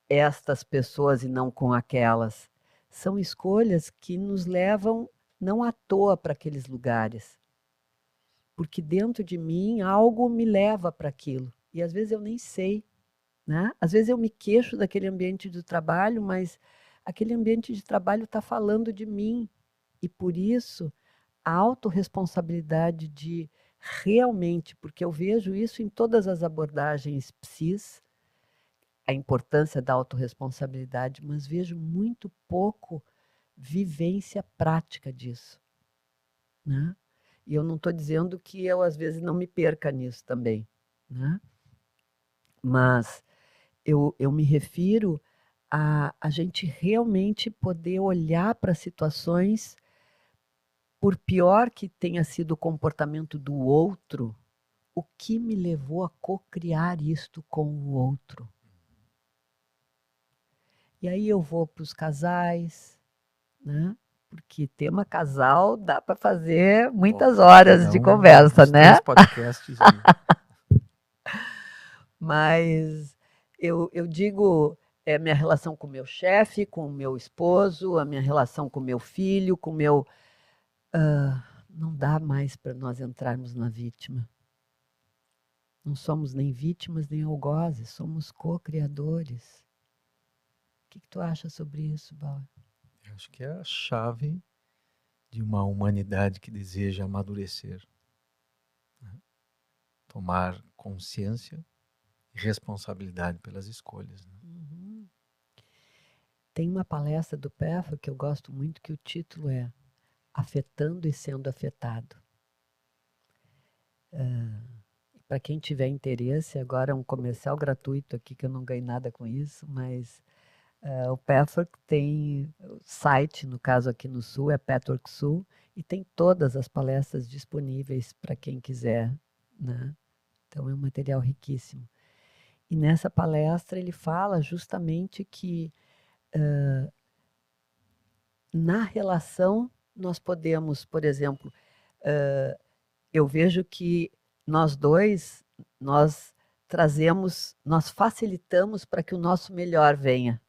estas pessoas e não com aquelas. São escolhas que nos levam não à toa para aqueles lugares, porque dentro de mim algo me leva para aquilo. E às vezes eu nem sei, né? Às vezes eu me queixo daquele ambiente do trabalho, mas aquele ambiente de trabalho está falando de mim. E por isso, a autorresponsabilidade de realmente, porque eu vejo isso em todas as abordagens psis, a importância da autorresponsabilidade, mas vejo muito pouco vivência prática disso, né? E eu não estou dizendo que eu, às vezes, não me perca nisso também, né? Mas eu me refiro a gente realmente poder olhar para situações, por pior que tenha sido o comportamento do outro, o que me levou a co-criar isto com o outro. E aí eu vou para os casais, né? Porque tema casal dá para fazer muitas horas de conversa, né? 3 podcasts aí. Mas eu digo, minha relação com o meu chefe, com o meu esposo, a minha relação com o meu filho, com o meu... não dá mais para nós entrarmos na vítima. Não somos nem vítimas, nem algozes, somos co-criadores. O que tu acha sobre isso, Bauer? Eu acho que é a chave de uma humanidade que deseja amadurecer, né? Tomar consciência e responsabilidade pelas escolhas, né? Uhum. Tem uma palestra do PEFA que eu gosto muito, que o título é Afetando e Sendo Afetado. Para quem tiver interesse, agora é um comercial gratuito aqui, que eu não ganho nada com isso, mas o Pathwork tem site, no caso aqui no Sul, é Pathwork Sul, e tem todas as palestras disponíveis para quem quiser, né? Então é um material riquíssimo. E nessa palestra ele fala justamente que na relação nós podemos, por exemplo, eu vejo que nós dois, nós trazemos, nós facilitamos para que o nosso melhor venha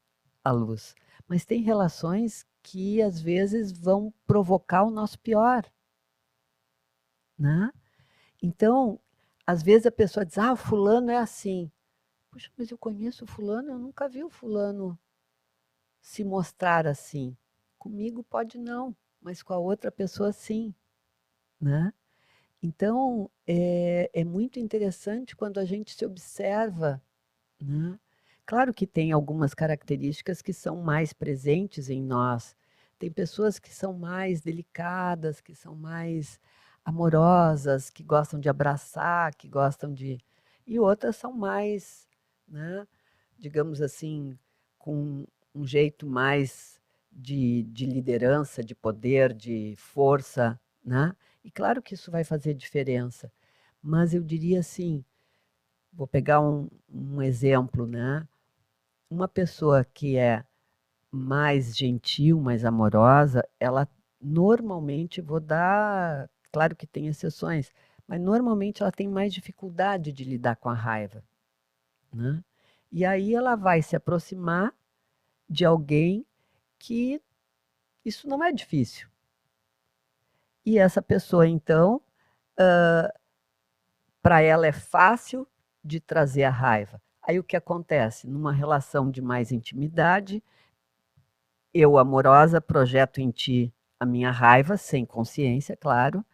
à luz. Mas tem relações que às vezes vão provocar o nosso pior, né? Então, às vezes a pessoa diz: "Ah, o fulano é assim". Puxa, mas eu conheço o fulano, eu nunca vi o fulano se mostrar assim. Comigo pode não, mas com a outra pessoa sim, né? Então, é muito interessante quando a gente se observa, né? Claro que tem algumas características que são mais presentes em nós. Tem pessoas que são mais delicadas, que são mais amorosas, que gostam de abraçar, que gostam de... E outras são mais, né, digamos assim, com um jeito mais de liderança, de poder, de força, né? E claro que isso vai fazer diferença, mas eu diria assim, vou pegar um exemplo, né? Uma pessoa que é mais gentil, mais amorosa, ela normalmente, vou dar, claro que tem exceções, mas normalmente ela tem mais dificuldade de lidar com a raiva, né? E aí ela vai se aproximar de alguém que isso não é difícil. E essa pessoa, então, para ela é fácil de trazer a raiva. Aí o que acontece? Numa relação de mais intimidade, eu, amorosa, projeto em ti a minha raiva, sem consciência, claro,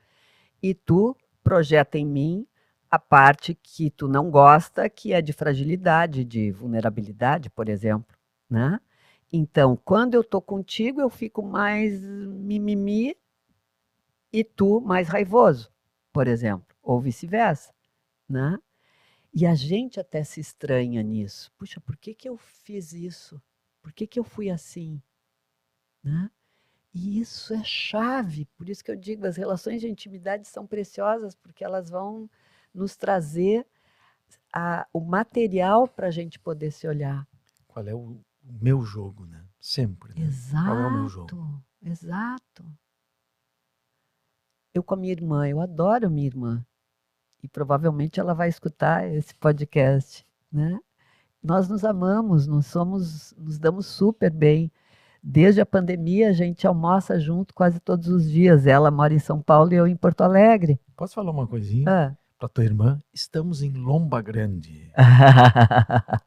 e tu projeta em mim a parte que tu não gosta, que é de fragilidade, de vulnerabilidade, por exemplo, né? Então, quando eu estou contigo, eu fico mais mimimi e tu mais raivoso, por exemplo, ou vice-versa, né? E a gente até se estranha nisso. Puxa, por que que eu fiz isso? Por que que eu fui assim? Né? E isso é chave, por isso que eu digo, as relações de intimidade são preciosas, porque elas vão nos trazer o material para a gente poder se olhar. Qual é o meu jogo, né? Sempre, né? Qual é o meu jogo? Exato. Eu com a minha irmã, eu adoro a minha irmã. E provavelmente ela vai escutar esse podcast, né? Nós nos amamos, nos damos super bem. Desde a pandemia, a gente almoça junto quase todos os dias. Ela mora em São Paulo e eu em Porto Alegre. Posso falar uma coisinha? Ah. Para tua irmã, estamos em Lomba Grande,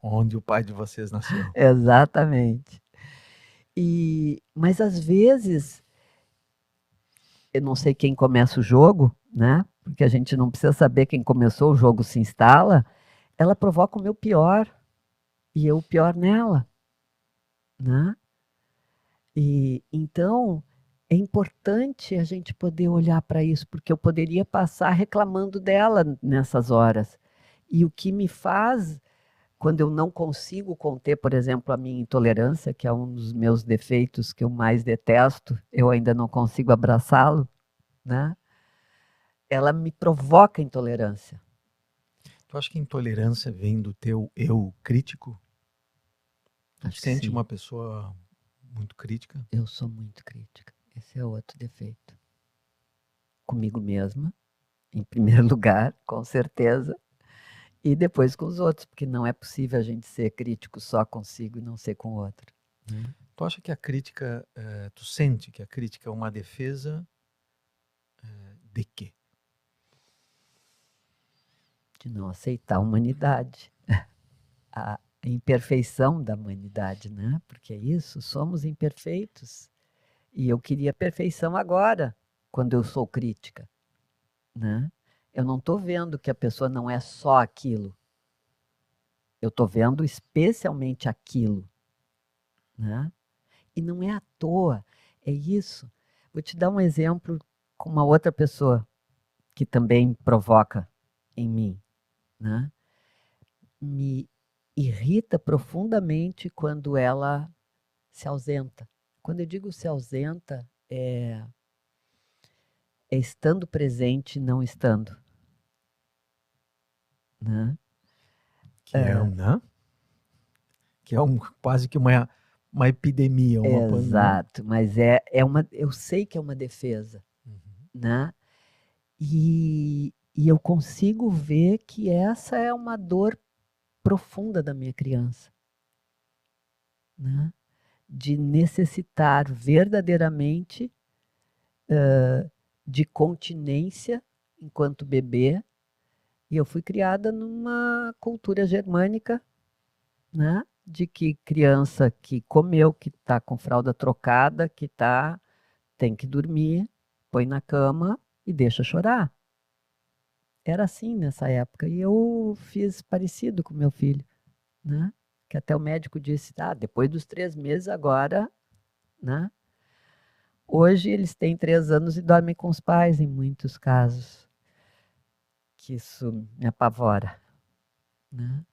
onde o pai de vocês nasceu. Exatamente. Mas às vezes, eu não sei quem começa o jogo, né? Porque a gente não precisa saber quem começou, o jogo se instala. Ela provoca o meu pior e eu o pior nela, né? E então é importante a gente poder olhar para isso, porque eu poderia passar reclamando dela nessas horas. E o que me faz, quando eu não consigo conter, por exemplo, a minha intolerância, que é um dos meus defeitos que eu mais detesto, eu ainda não consigo abraçá-lo, né? Ela me provoca intolerância. Tu acha que intolerância vem do teu eu crítico? Tu te sente uma pessoa muito crítica? Eu sou muito crítica. Esse é outro defeito. Comigo mesma, em primeiro lugar, com certeza. E depois com os outros, porque não é possível a gente ser crítico só consigo e não ser com o outro. Tu acha que a crítica, tu sente que a crítica é uma defesa de quê? De não aceitar a humanidade, a imperfeição da humanidade, né? Porque é isso, somos imperfeitos. E eu queria perfeição agora, quando eu sou crítica, né? Eu não estou vendo que a pessoa não é só aquilo. Eu estou vendo especialmente aquilo, né? E não é à toa, é isso. Vou te dar um exemplo com uma outra pessoa que também provoca em mim, né? Me irrita profundamente quando ela se ausenta. Quando eu digo se ausenta, é estando presente, não estando, né? Que é né? Que é quase que uma epidemia, uma pandemia. Exato, mas eu sei que é uma defesa, né? E eu consigo ver que essa é uma dor profunda da minha criança, né? De necessitar verdadeiramente de continência enquanto bebê. E eu fui criada numa cultura germânica, né? De que criança que comeu, que está com fralda trocada, tem que dormir, põe na cama e deixa chorar. Era assim nessa época. E eu fiz parecido com meu filho, né? Que até o médico disse, depois dos 3 meses agora, né? Hoje eles têm 3 anos e dormem com os pais em muitos casos. Que isso me apavora, né?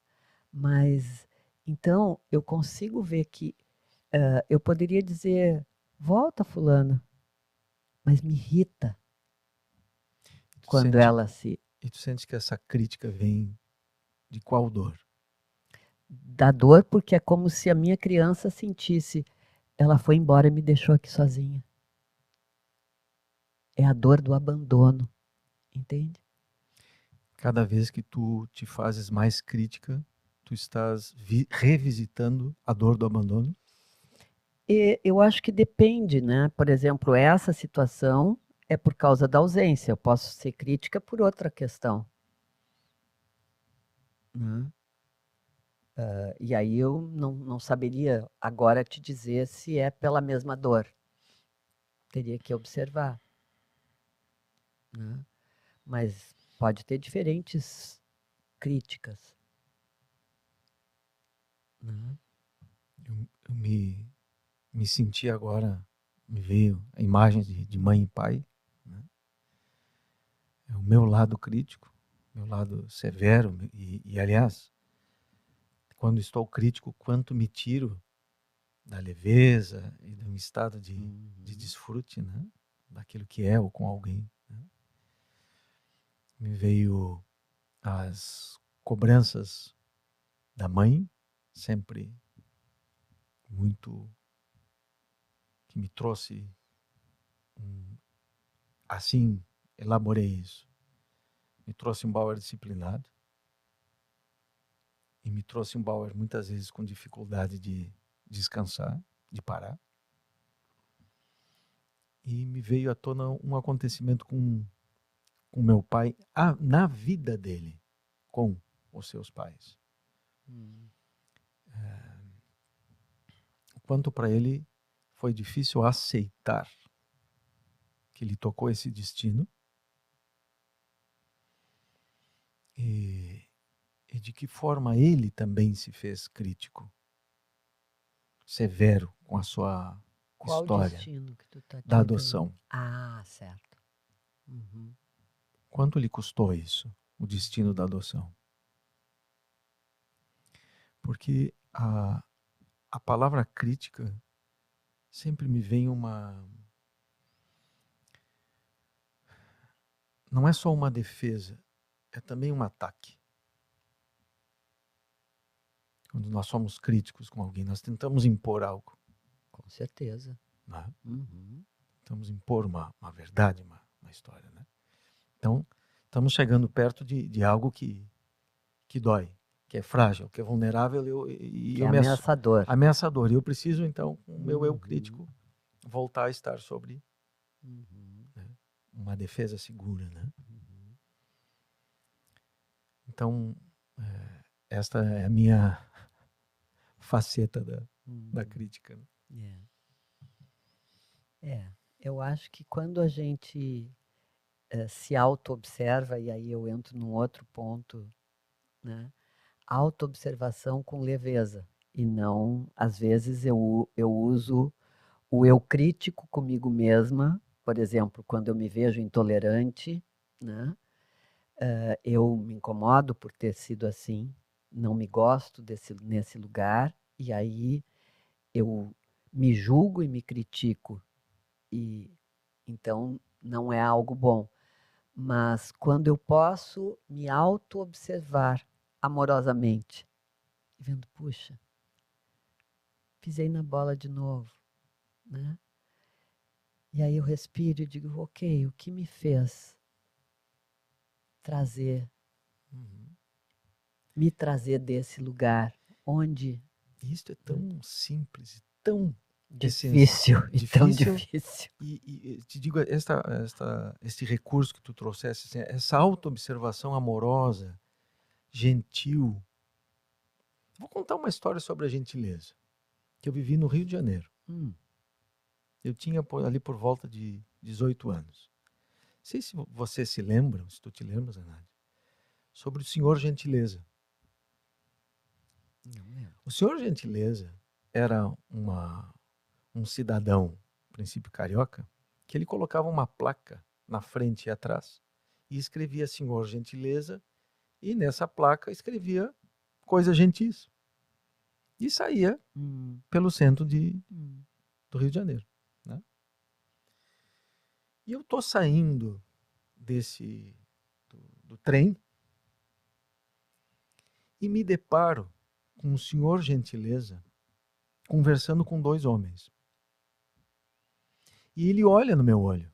Mas, então, eu consigo ver que eu poderia dizer, volta fulano, mas me irrita quando ela se... E tu sente que essa crítica vem de qual dor? Da dor, porque é como se a minha criança sentisse, ela foi embora e me deixou aqui sozinha. É a dor do abandono, entende? Cada vez que tu te fazes mais crítica, tu estás revisitando a dor do abandono? E eu acho que depende, né? Por exemplo, essa situação é por causa da ausência. Eu posso ser crítica por outra questão, né? E aí eu não saberia agora te dizer se é pela mesma dor. Teria que observar, né? Mas pode ter diferentes críticas, né? Eu me senti agora, me veio a imagem de mãe e pai, né? É o meu lado crítico, meu lado severo, e aliás, quando estou crítico, quanto me tiro da leveza e de um estado de desfrute, né? Daquilo que é ou com alguém, né? Me veio as cobranças da mãe, sempre muito, que me trouxe, assim, elaborei isso. Me trouxe um Bauer disciplinado e me trouxe um Bauer muitas vezes com dificuldade de descansar, de parar. E me veio à tona um acontecimento com meu pai, na vida dele, com os seus pais. O quanto para ele foi difícil aceitar que lhe tocou esse destino e de que forma ele também se fez crítico, severo com a sua Qual história destino que tu tá te da referindo? adoção. Ah, certo. Uhum. Quanto lhe custou isso, o destino da adoção? Porque a palavra crítica sempre me vem não é só uma defesa, é também um ataque. Quando nós somos críticos com alguém, nós tentamos impor algo. Com certeza. Né? Uhum. Tentamos impor uma verdade, uma história. Né? Então, estamos chegando perto de algo que dói, que é frágil, que é vulnerável e Que é ameaçador. ameaçador. E eu preciso, então, com o meu eu crítico, voltar a estar sobre né, uma defesa segura. Né? Então, esta é a minha faceta da crítica. Né? Eu acho que quando a gente se auto-observa, e aí eu entro num outro ponto, né? Auto-observação com leveza, e não, às vezes, eu uso o eu crítico comigo mesma, por exemplo, quando eu me vejo intolerante, né? Eu me incomodo por ter sido assim, não me gosto nesse lugar, e aí eu me julgo e me critico, e então não é algo bom. Mas quando eu posso me auto-observar amorosamente, vendo, puxa, pisei na bola de novo, né? E aí eu respiro e digo, ok, o que me fez trazer, me trazer desse lugar onde... Isso é tão simples, tão difícil, e tão difícil. difícil. E te digo, este recurso que tu trouxeste, assim, essa auto-observação amorosa, gentil. Vou contar uma história sobre a gentileza, que eu vivi no Rio de Janeiro. Eu tinha ali por volta de 18 anos. Não sei se você se lembra, se tu te lembras, Anádia, sobre o Senhor Gentileza. Não lembro. O Senhor Gentileza era um cidadão, princípio carioca, que ele colocava uma placa na frente e atrás e escrevia Senhor Gentileza, e nessa placa escrevia coisas gentis. E saía pelo centro do Rio de Janeiro. Né? E eu estou saindo do trem e me deparo com o Senhor Gentileza conversando com dois homens. E ele olha no meu olho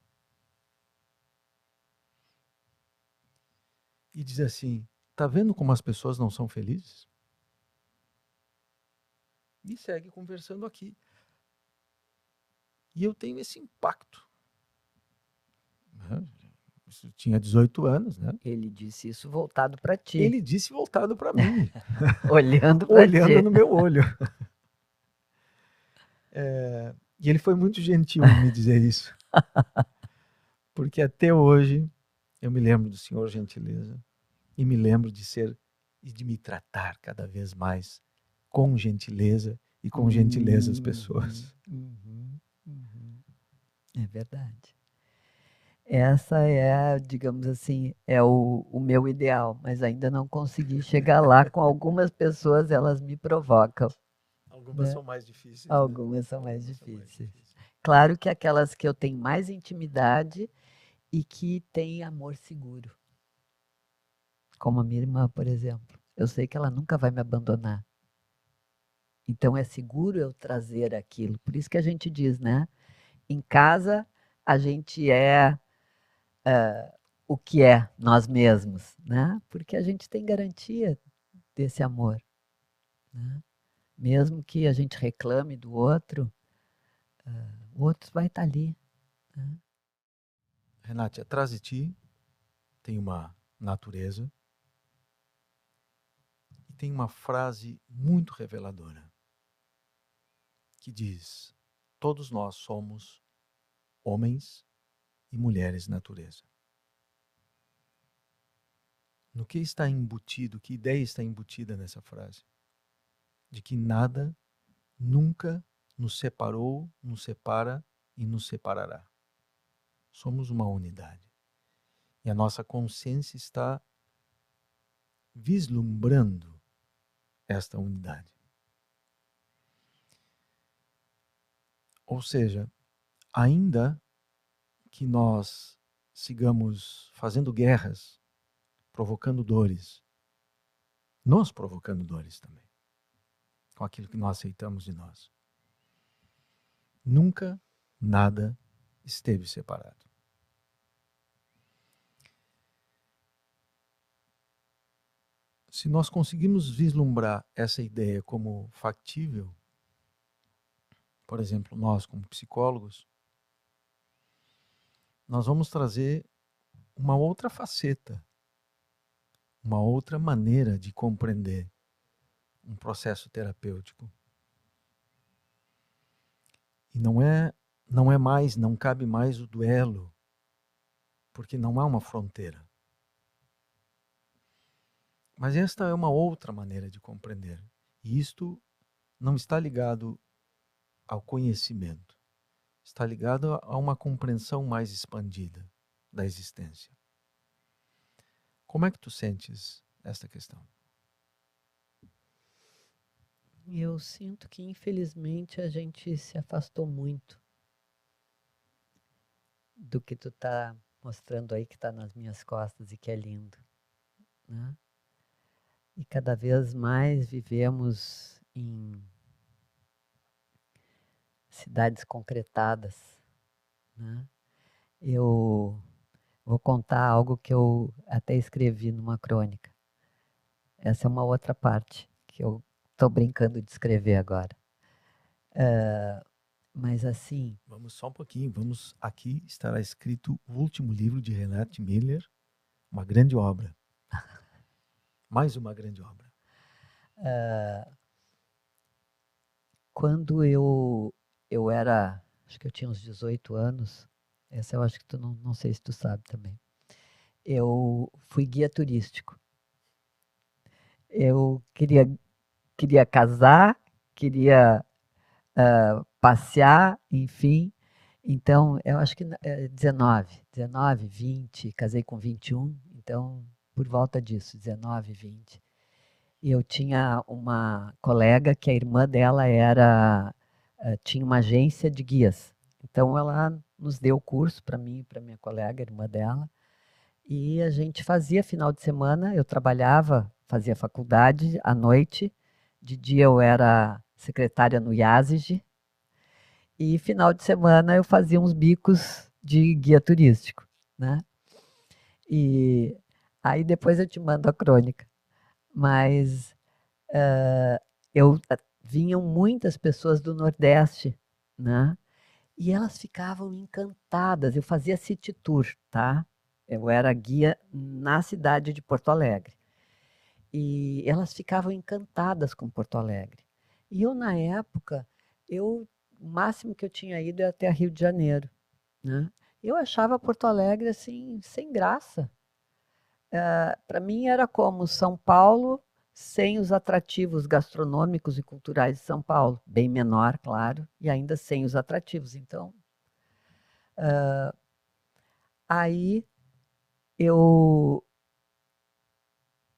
e diz assim, tá vendo como as pessoas não são felizes? E segue conversando aqui. E eu tenho esse impacto. Eu tinha 18 anos, né? Ele disse isso voltado para ti. Ele disse voltado para mim. Olhando para ti. Olhando no meu olho. E ele foi muito gentil em me dizer isso. Porque até hoje eu me lembro do Senhor Gentileza e me lembro de me tratar cada vez mais com gentileza e com gentileza as pessoas. É verdade. Essa é, digamos assim, é o meu ideal, mas ainda não consegui chegar lá. Com algumas pessoas, elas me provocam. Algumas são mais difíceis. Algumas são mais difíceis. Claro que aquelas que eu tenho mais intimidade e que têm amor seguro. como a minha irmã, por exemplo. Eu sei que ela nunca vai me abandonar. Então é seguro eu trazer aquilo. Por isso que a gente diz, né? Em casa a gente é o que é nós mesmos, né? Porque a gente tem garantia desse amor, né? Mesmo que a gente reclame do outro, o outro vai estar ali, né? Renate, atrás de ti tem uma natureza e tem uma frase muito reveladora que diz: todos nós somos homens e mulheres natureza. No que está embutido, que ideia está embutida nessa frase? De que nada nunca nos separou, nos separa e nos separará. Somos uma unidade. E a nossa consciência está vislumbrando esta unidade. Ou seja, ainda que nós sigamos fazendo guerras, provocando dores, nos provocando dores também, com aquilo que nós aceitamos de nós. Nunca nada esteve separado. Se nós conseguimos vislumbrar essa ideia como factível, por exemplo, nós como psicólogos, nós vamos trazer uma outra faceta, uma outra maneira de compreender um processo terapêutico. E não cabe mais o duelo, porque não há uma fronteira. Mas esta é uma outra maneira de compreender. E isto não está ligado ao conhecimento. Está ligado a uma compreensão mais expandida da existência. Como é que tu sentes esta questão? Eu sinto que, infelizmente, a gente se afastou muito do que tu está mostrando aí, que está nas minhas costas e que é lindo, né? E cada vez mais vivemos em cidades concretadas, né? Eu vou contar algo que eu até escrevi numa crônica. Essa é uma outra parte que eu estou brincando de escrever agora. Mas assim, Vamos só um pouquinho. Aqui estará escrito o último livro de Renate Miller, uma grande obra. Mais uma grande obra. quando eu era, acho que eu tinha uns 18 anos, essa eu acho que tu não sei se tu sabe também. Eu fui guia turístico. Eu queria casar, queria passear, enfim. Então, eu acho que 19, 20, casei com 21, então por volta disso, 19, 20. E eu tinha uma colega que a irmã dela tinha uma agência de guias. Então ela nos deu o curso para mim e para minha colega, a irmã dela. E a gente fazia final de semana, eu trabalhava, fazia faculdade à noite, de dia eu era secretária no IASIG, e final de semana eu fazia uns bicos de guia turístico, né? E aí depois eu te mando a crônica. Mas vinham muitas pessoas do Nordeste, né? E elas ficavam encantadas. Eu fazia city tour, tá? Eu era guia na cidade de Porto Alegre. E elas ficavam encantadas com Porto Alegre. E eu, na época, o máximo que eu tinha ido é até Rio de Janeiro, né? Eu achava Porto Alegre, assim, sem graça. Para mim era como São Paulo sem os atrativos gastronômicos e culturais de São Paulo, bem menor, claro, e ainda sem os atrativos. Então, aí eu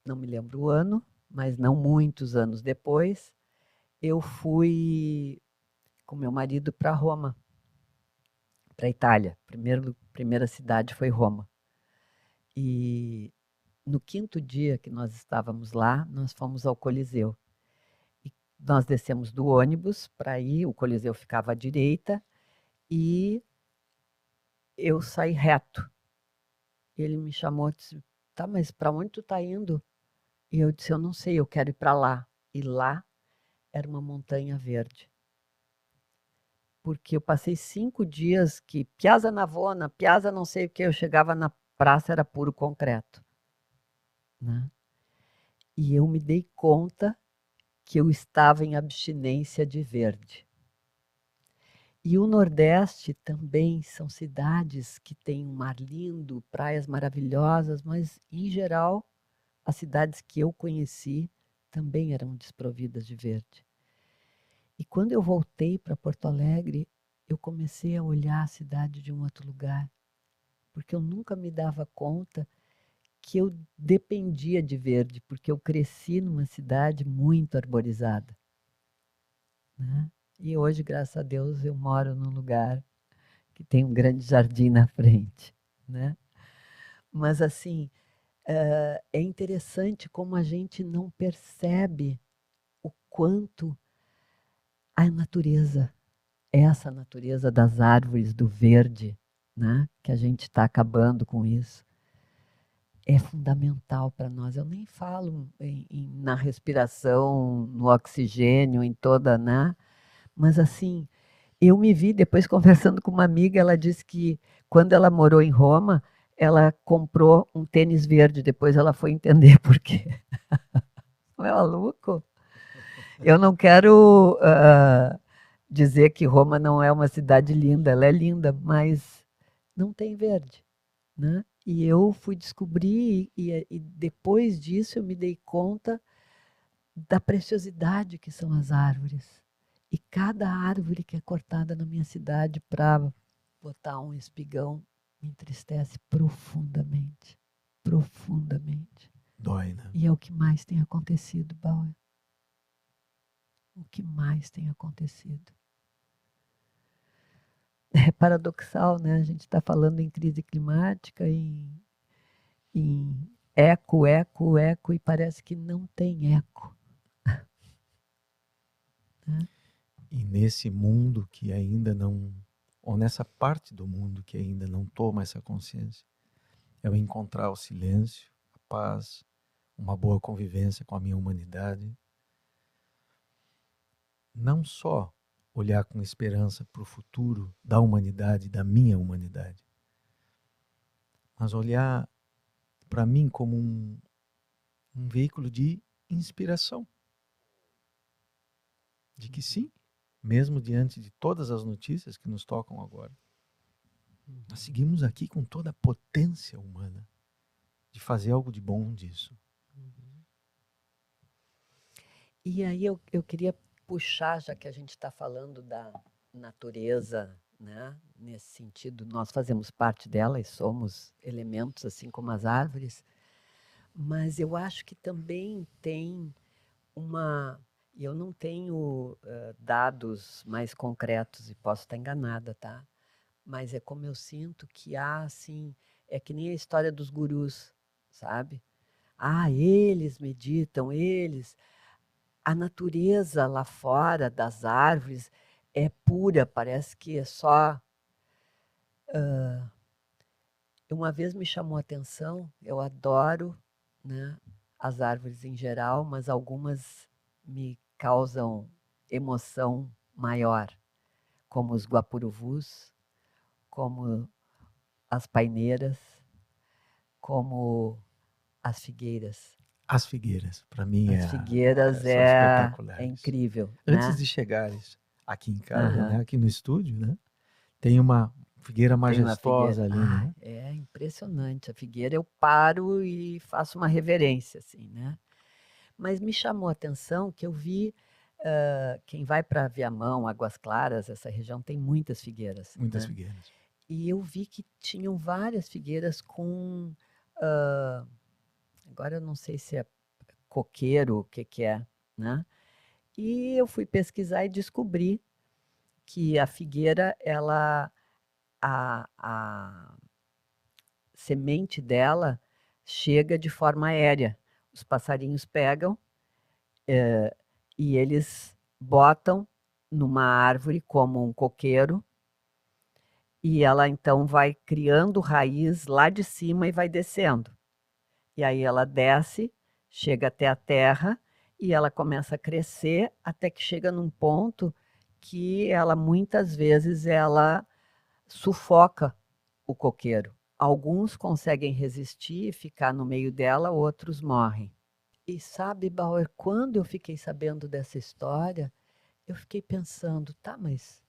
não me lembro o ano, mas não muitos anos depois, eu fui com meu marido para Roma, para a Itália. Primeira cidade foi Roma. E no 5º dia que nós estávamos lá, nós fomos ao Coliseu. E nós descemos do ônibus para ir, o Coliseu ficava à direita, e eu saí reto. Ele me chamou e disse, tá, mas para onde tu tá indo? E eu disse, eu não sei, eu quero ir para lá. E lá era uma montanha verde. Porque eu passei 5 dias que Piazza Navona, Piazza não sei o que, eu chegava na praça, era puro concreto. Né? E eu me dei conta que eu estava em abstinência de verde. E o Nordeste também são cidades que têm um mar lindo, praias maravilhosas, mas, em geral, as cidades que eu conheci também eram desprovidas de verde. E quando eu voltei para Porto Alegre, eu comecei a olhar a cidade de um outro lugar, porque eu nunca me dava conta que eu dependia de verde, porque eu cresci numa cidade muito arborizada. Né? E hoje, graças a Deus, eu moro num lugar que tem um grande jardim na frente. Né? Mas, assim, é interessante como a gente não percebe o quanto a natureza, essa natureza das árvores, do verde, né? Que a gente está acabando com isso, é fundamental para nós. Eu nem falo na respiração, no oxigênio, em toda, né? Mas assim, eu me vi depois conversando com uma amiga, ela disse que quando ela morou em Roma, ela comprou um tênis verde, depois ela foi entender por quê. Não é maluco? Eu não quero dizer que Roma não é uma cidade linda, ela é linda, mas não tem verde. Né? E eu fui descobrir, e depois disso eu me dei conta da preciosidade que são as árvores. E cada árvore que é cortada na minha cidade para botar um espigão me entristece profundamente. Profundamente. Dói, né? E é o que mais tem acontecido, Bauer. O que mais tem acontecido. É paradoxal, né? A gente está falando em crise climática, em eco, eco, eco, e parece que não tem eco. Né? E nesse mundo que ainda não, ou nessa parte do mundo que ainda não toma essa consciência, é eu encontrar o silêncio, a paz, uma boa convivência com a minha humanidade. Não só olhar com esperança para o futuro da humanidade, da minha humanidade, mas olhar para mim como um veículo de inspiração. De que sim, mesmo diante de todas as notícias que nos tocam agora, nós seguimos aqui com toda a potência humana de fazer algo de bom disso. E aí eu queria puxar, já que a gente está falando da natureza, né? Nesse sentido, nós fazemos parte dela e somos elementos, assim como as árvores, mas eu acho que também tem uma. E eu não tenho dados mais concretos e posso estar enganada, tá? Mas é como eu sinto que há, assim, é que nem a história dos gurus, sabe? Ah, eles meditam, eles. A natureza lá fora das árvores é pura, parece que é só. Uma vez me chamou a atenção, eu adoro, né, as árvores em geral, mas algumas me causam emoção maior, como os guapuruvus, como as paineiras, como as figueiras. As figueiras, para mim, As figueiras são é espetaculares. incrível, Antes né? de chegares aqui em casa, Aham. né, aqui no estúdio, né, tem uma figueira Tem uma figueira. majestosa ali, Ah, né? é impressionante. A figueira eu paro e faço uma reverência, assim, né? Mas me chamou a atenção que eu vi quem vai para Viamão, Águas Claras, essa região tem muitas figueiras, Muitas né? figueiras. E eu vi que tinham várias figueiras com, ah, agora eu não sei se é coqueiro, o que que é, né? E eu fui pesquisar e descobri que a figueira, a semente dela chega de forma aérea. Os passarinhos pegam e eles botam numa árvore como um coqueiro, e ela então vai criando raiz lá de cima e vai descendo. E aí ela desce, chega até a terra e ela começa a crescer até que chega num ponto que ela muitas vezes ela sufoca o coqueiro. Alguns conseguem resistir e ficar no meio dela, outros morrem. E sabe, Bauer, quando eu fiquei sabendo dessa história, eu fiquei pensando, tá, mas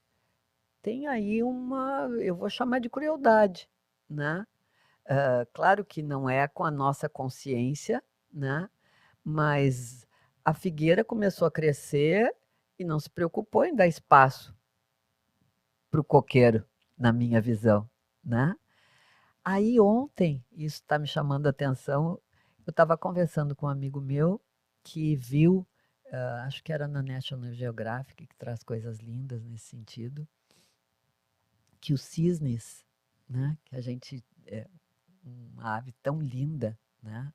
tem aí uma, eu vou chamar de crueldade, né? Claro que não é com a nossa consciência, né? Mas a figueira começou a crescer e não se preocupou em dar espaço para o coqueiro, na minha visão, né? Aí ontem, isso está me chamando a atenção, eu estava conversando com um amigo meu que viu, acho que era na National Geographic, que traz coisas lindas nesse sentido, que os cisnes, né, que a gente é uma ave tão linda, né,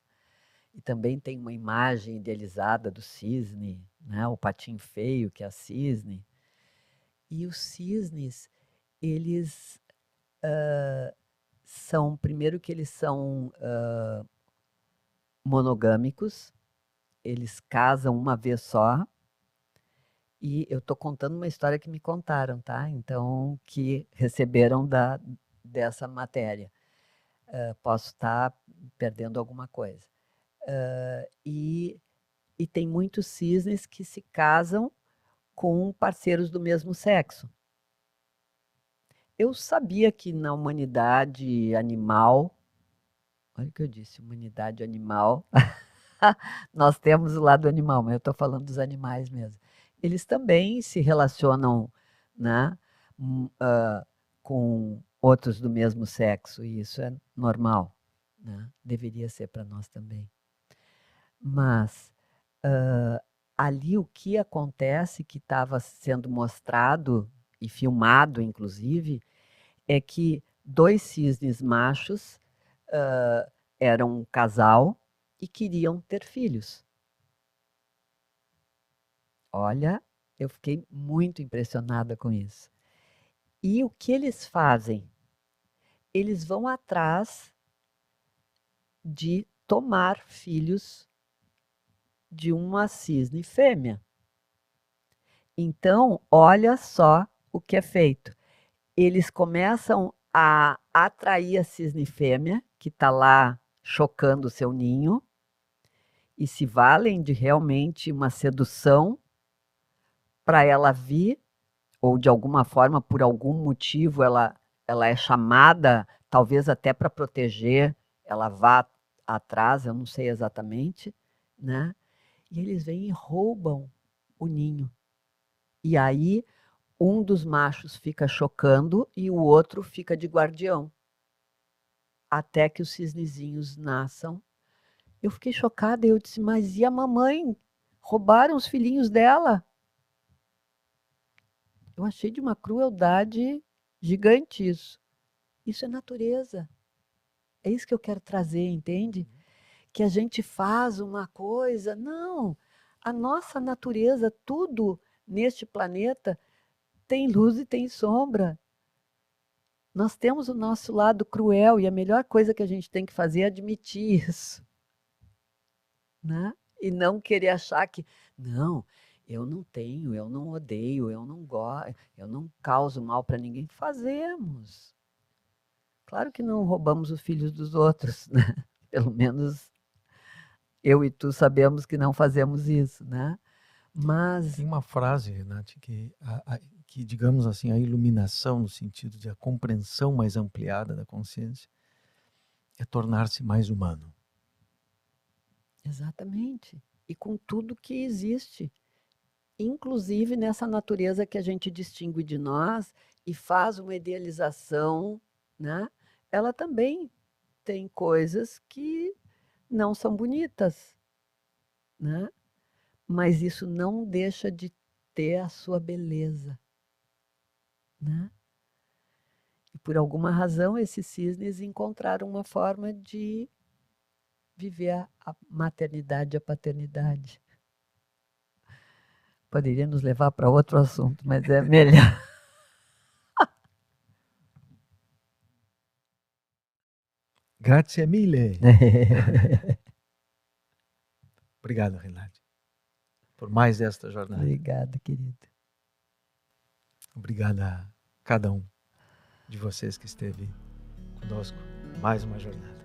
e também tem uma imagem idealizada do cisne, né, o patinho feio que é a cisne, e os cisnes, eles são, primeiro que eles são monogâmicos, eles casam uma vez só, e eu estou contando uma história que me contaram, tá? Então, que receberam dessa matéria. Posso estar perdendo alguma coisa. E tem muitos cisnes que se casam com parceiros do mesmo sexo. Eu sabia que na humanidade animal, olha o que eu disse, humanidade animal, nós temos o lado animal, mas eu estou falando dos animais mesmo. Eles também se relacionam, né, com outros do mesmo sexo, e isso é normal, né? Deveria ser para nós também. Mas ali o que acontece, que estava sendo mostrado e filmado, inclusive, é que dois cisnes machos eram um casal e queriam ter filhos. Olha, eu fiquei muito impressionada com isso. E o que eles fazem? Eles vão atrás de tomar filhos de uma cisne fêmea. Então, olha só o que é feito. Eles começam a atrair a cisne fêmea, que está lá chocando o seu ninho, e se valem de realmente uma sedução para ela vir, ou de alguma forma, por algum motivo, ela é chamada, talvez até para proteger, ela vá atrás, eu não sei exatamente, né? E eles vêm e roubam o ninho. E aí um dos machos fica chocando e o outro fica de guardião, até que os cisnezinhos nasçam. Eu fiquei chocada, eu disse, mas e a mamãe? Roubaram os filhinhos dela? Eu achei de uma crueldade gigante isso. Isso é natureza. É isso que eu quero trazer, entende? Que a gente faz uma coisa. Não, a nossa natureza, tudo neste planeta tem luz e tem sombra. Nós temos o nosso lado cruel e a melhor coisa que a gente tem que fazer é admitir isso, né? E não querer achar que, não, eu não tenho, eu não odeio, eu não gosto, eu não causo mal para ninguém. Fazemos. Claro que não roubamos os filhos dos outros, né? Pelo menos eu e tu sabemos que não fazemos isso, né? Mas Tem uma frase, Renate, que, digamos assim, a iluminação, no sentido de a compreensão mais ampliada da consciência, é tornar-se mais humano. exatamente. E com tudo que existe, inclusive nessa natureza que a gente distingue de nós e faz uma idealização, né? Ela também tem coisas que não são bonitas, né? Mas isso não deixa de ter a sua beleza, né? E por alguma razão esses cisnes encontraram uma forma de viver a maternidade e a paternidade. Poderia nos levar para outro assunto, mas é melhor. Grazie mille. Obrigado, Renate, por mais esta jornada. Obrigada, querido. Obrigado a cada um de vocês que esteve conosco. Mais uma jornada.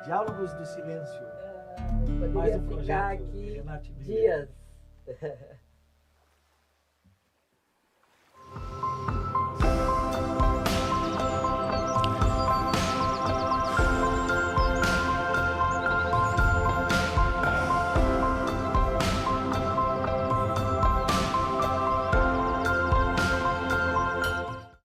Diálogos do Silêncio. Poderia ficar aqui dias.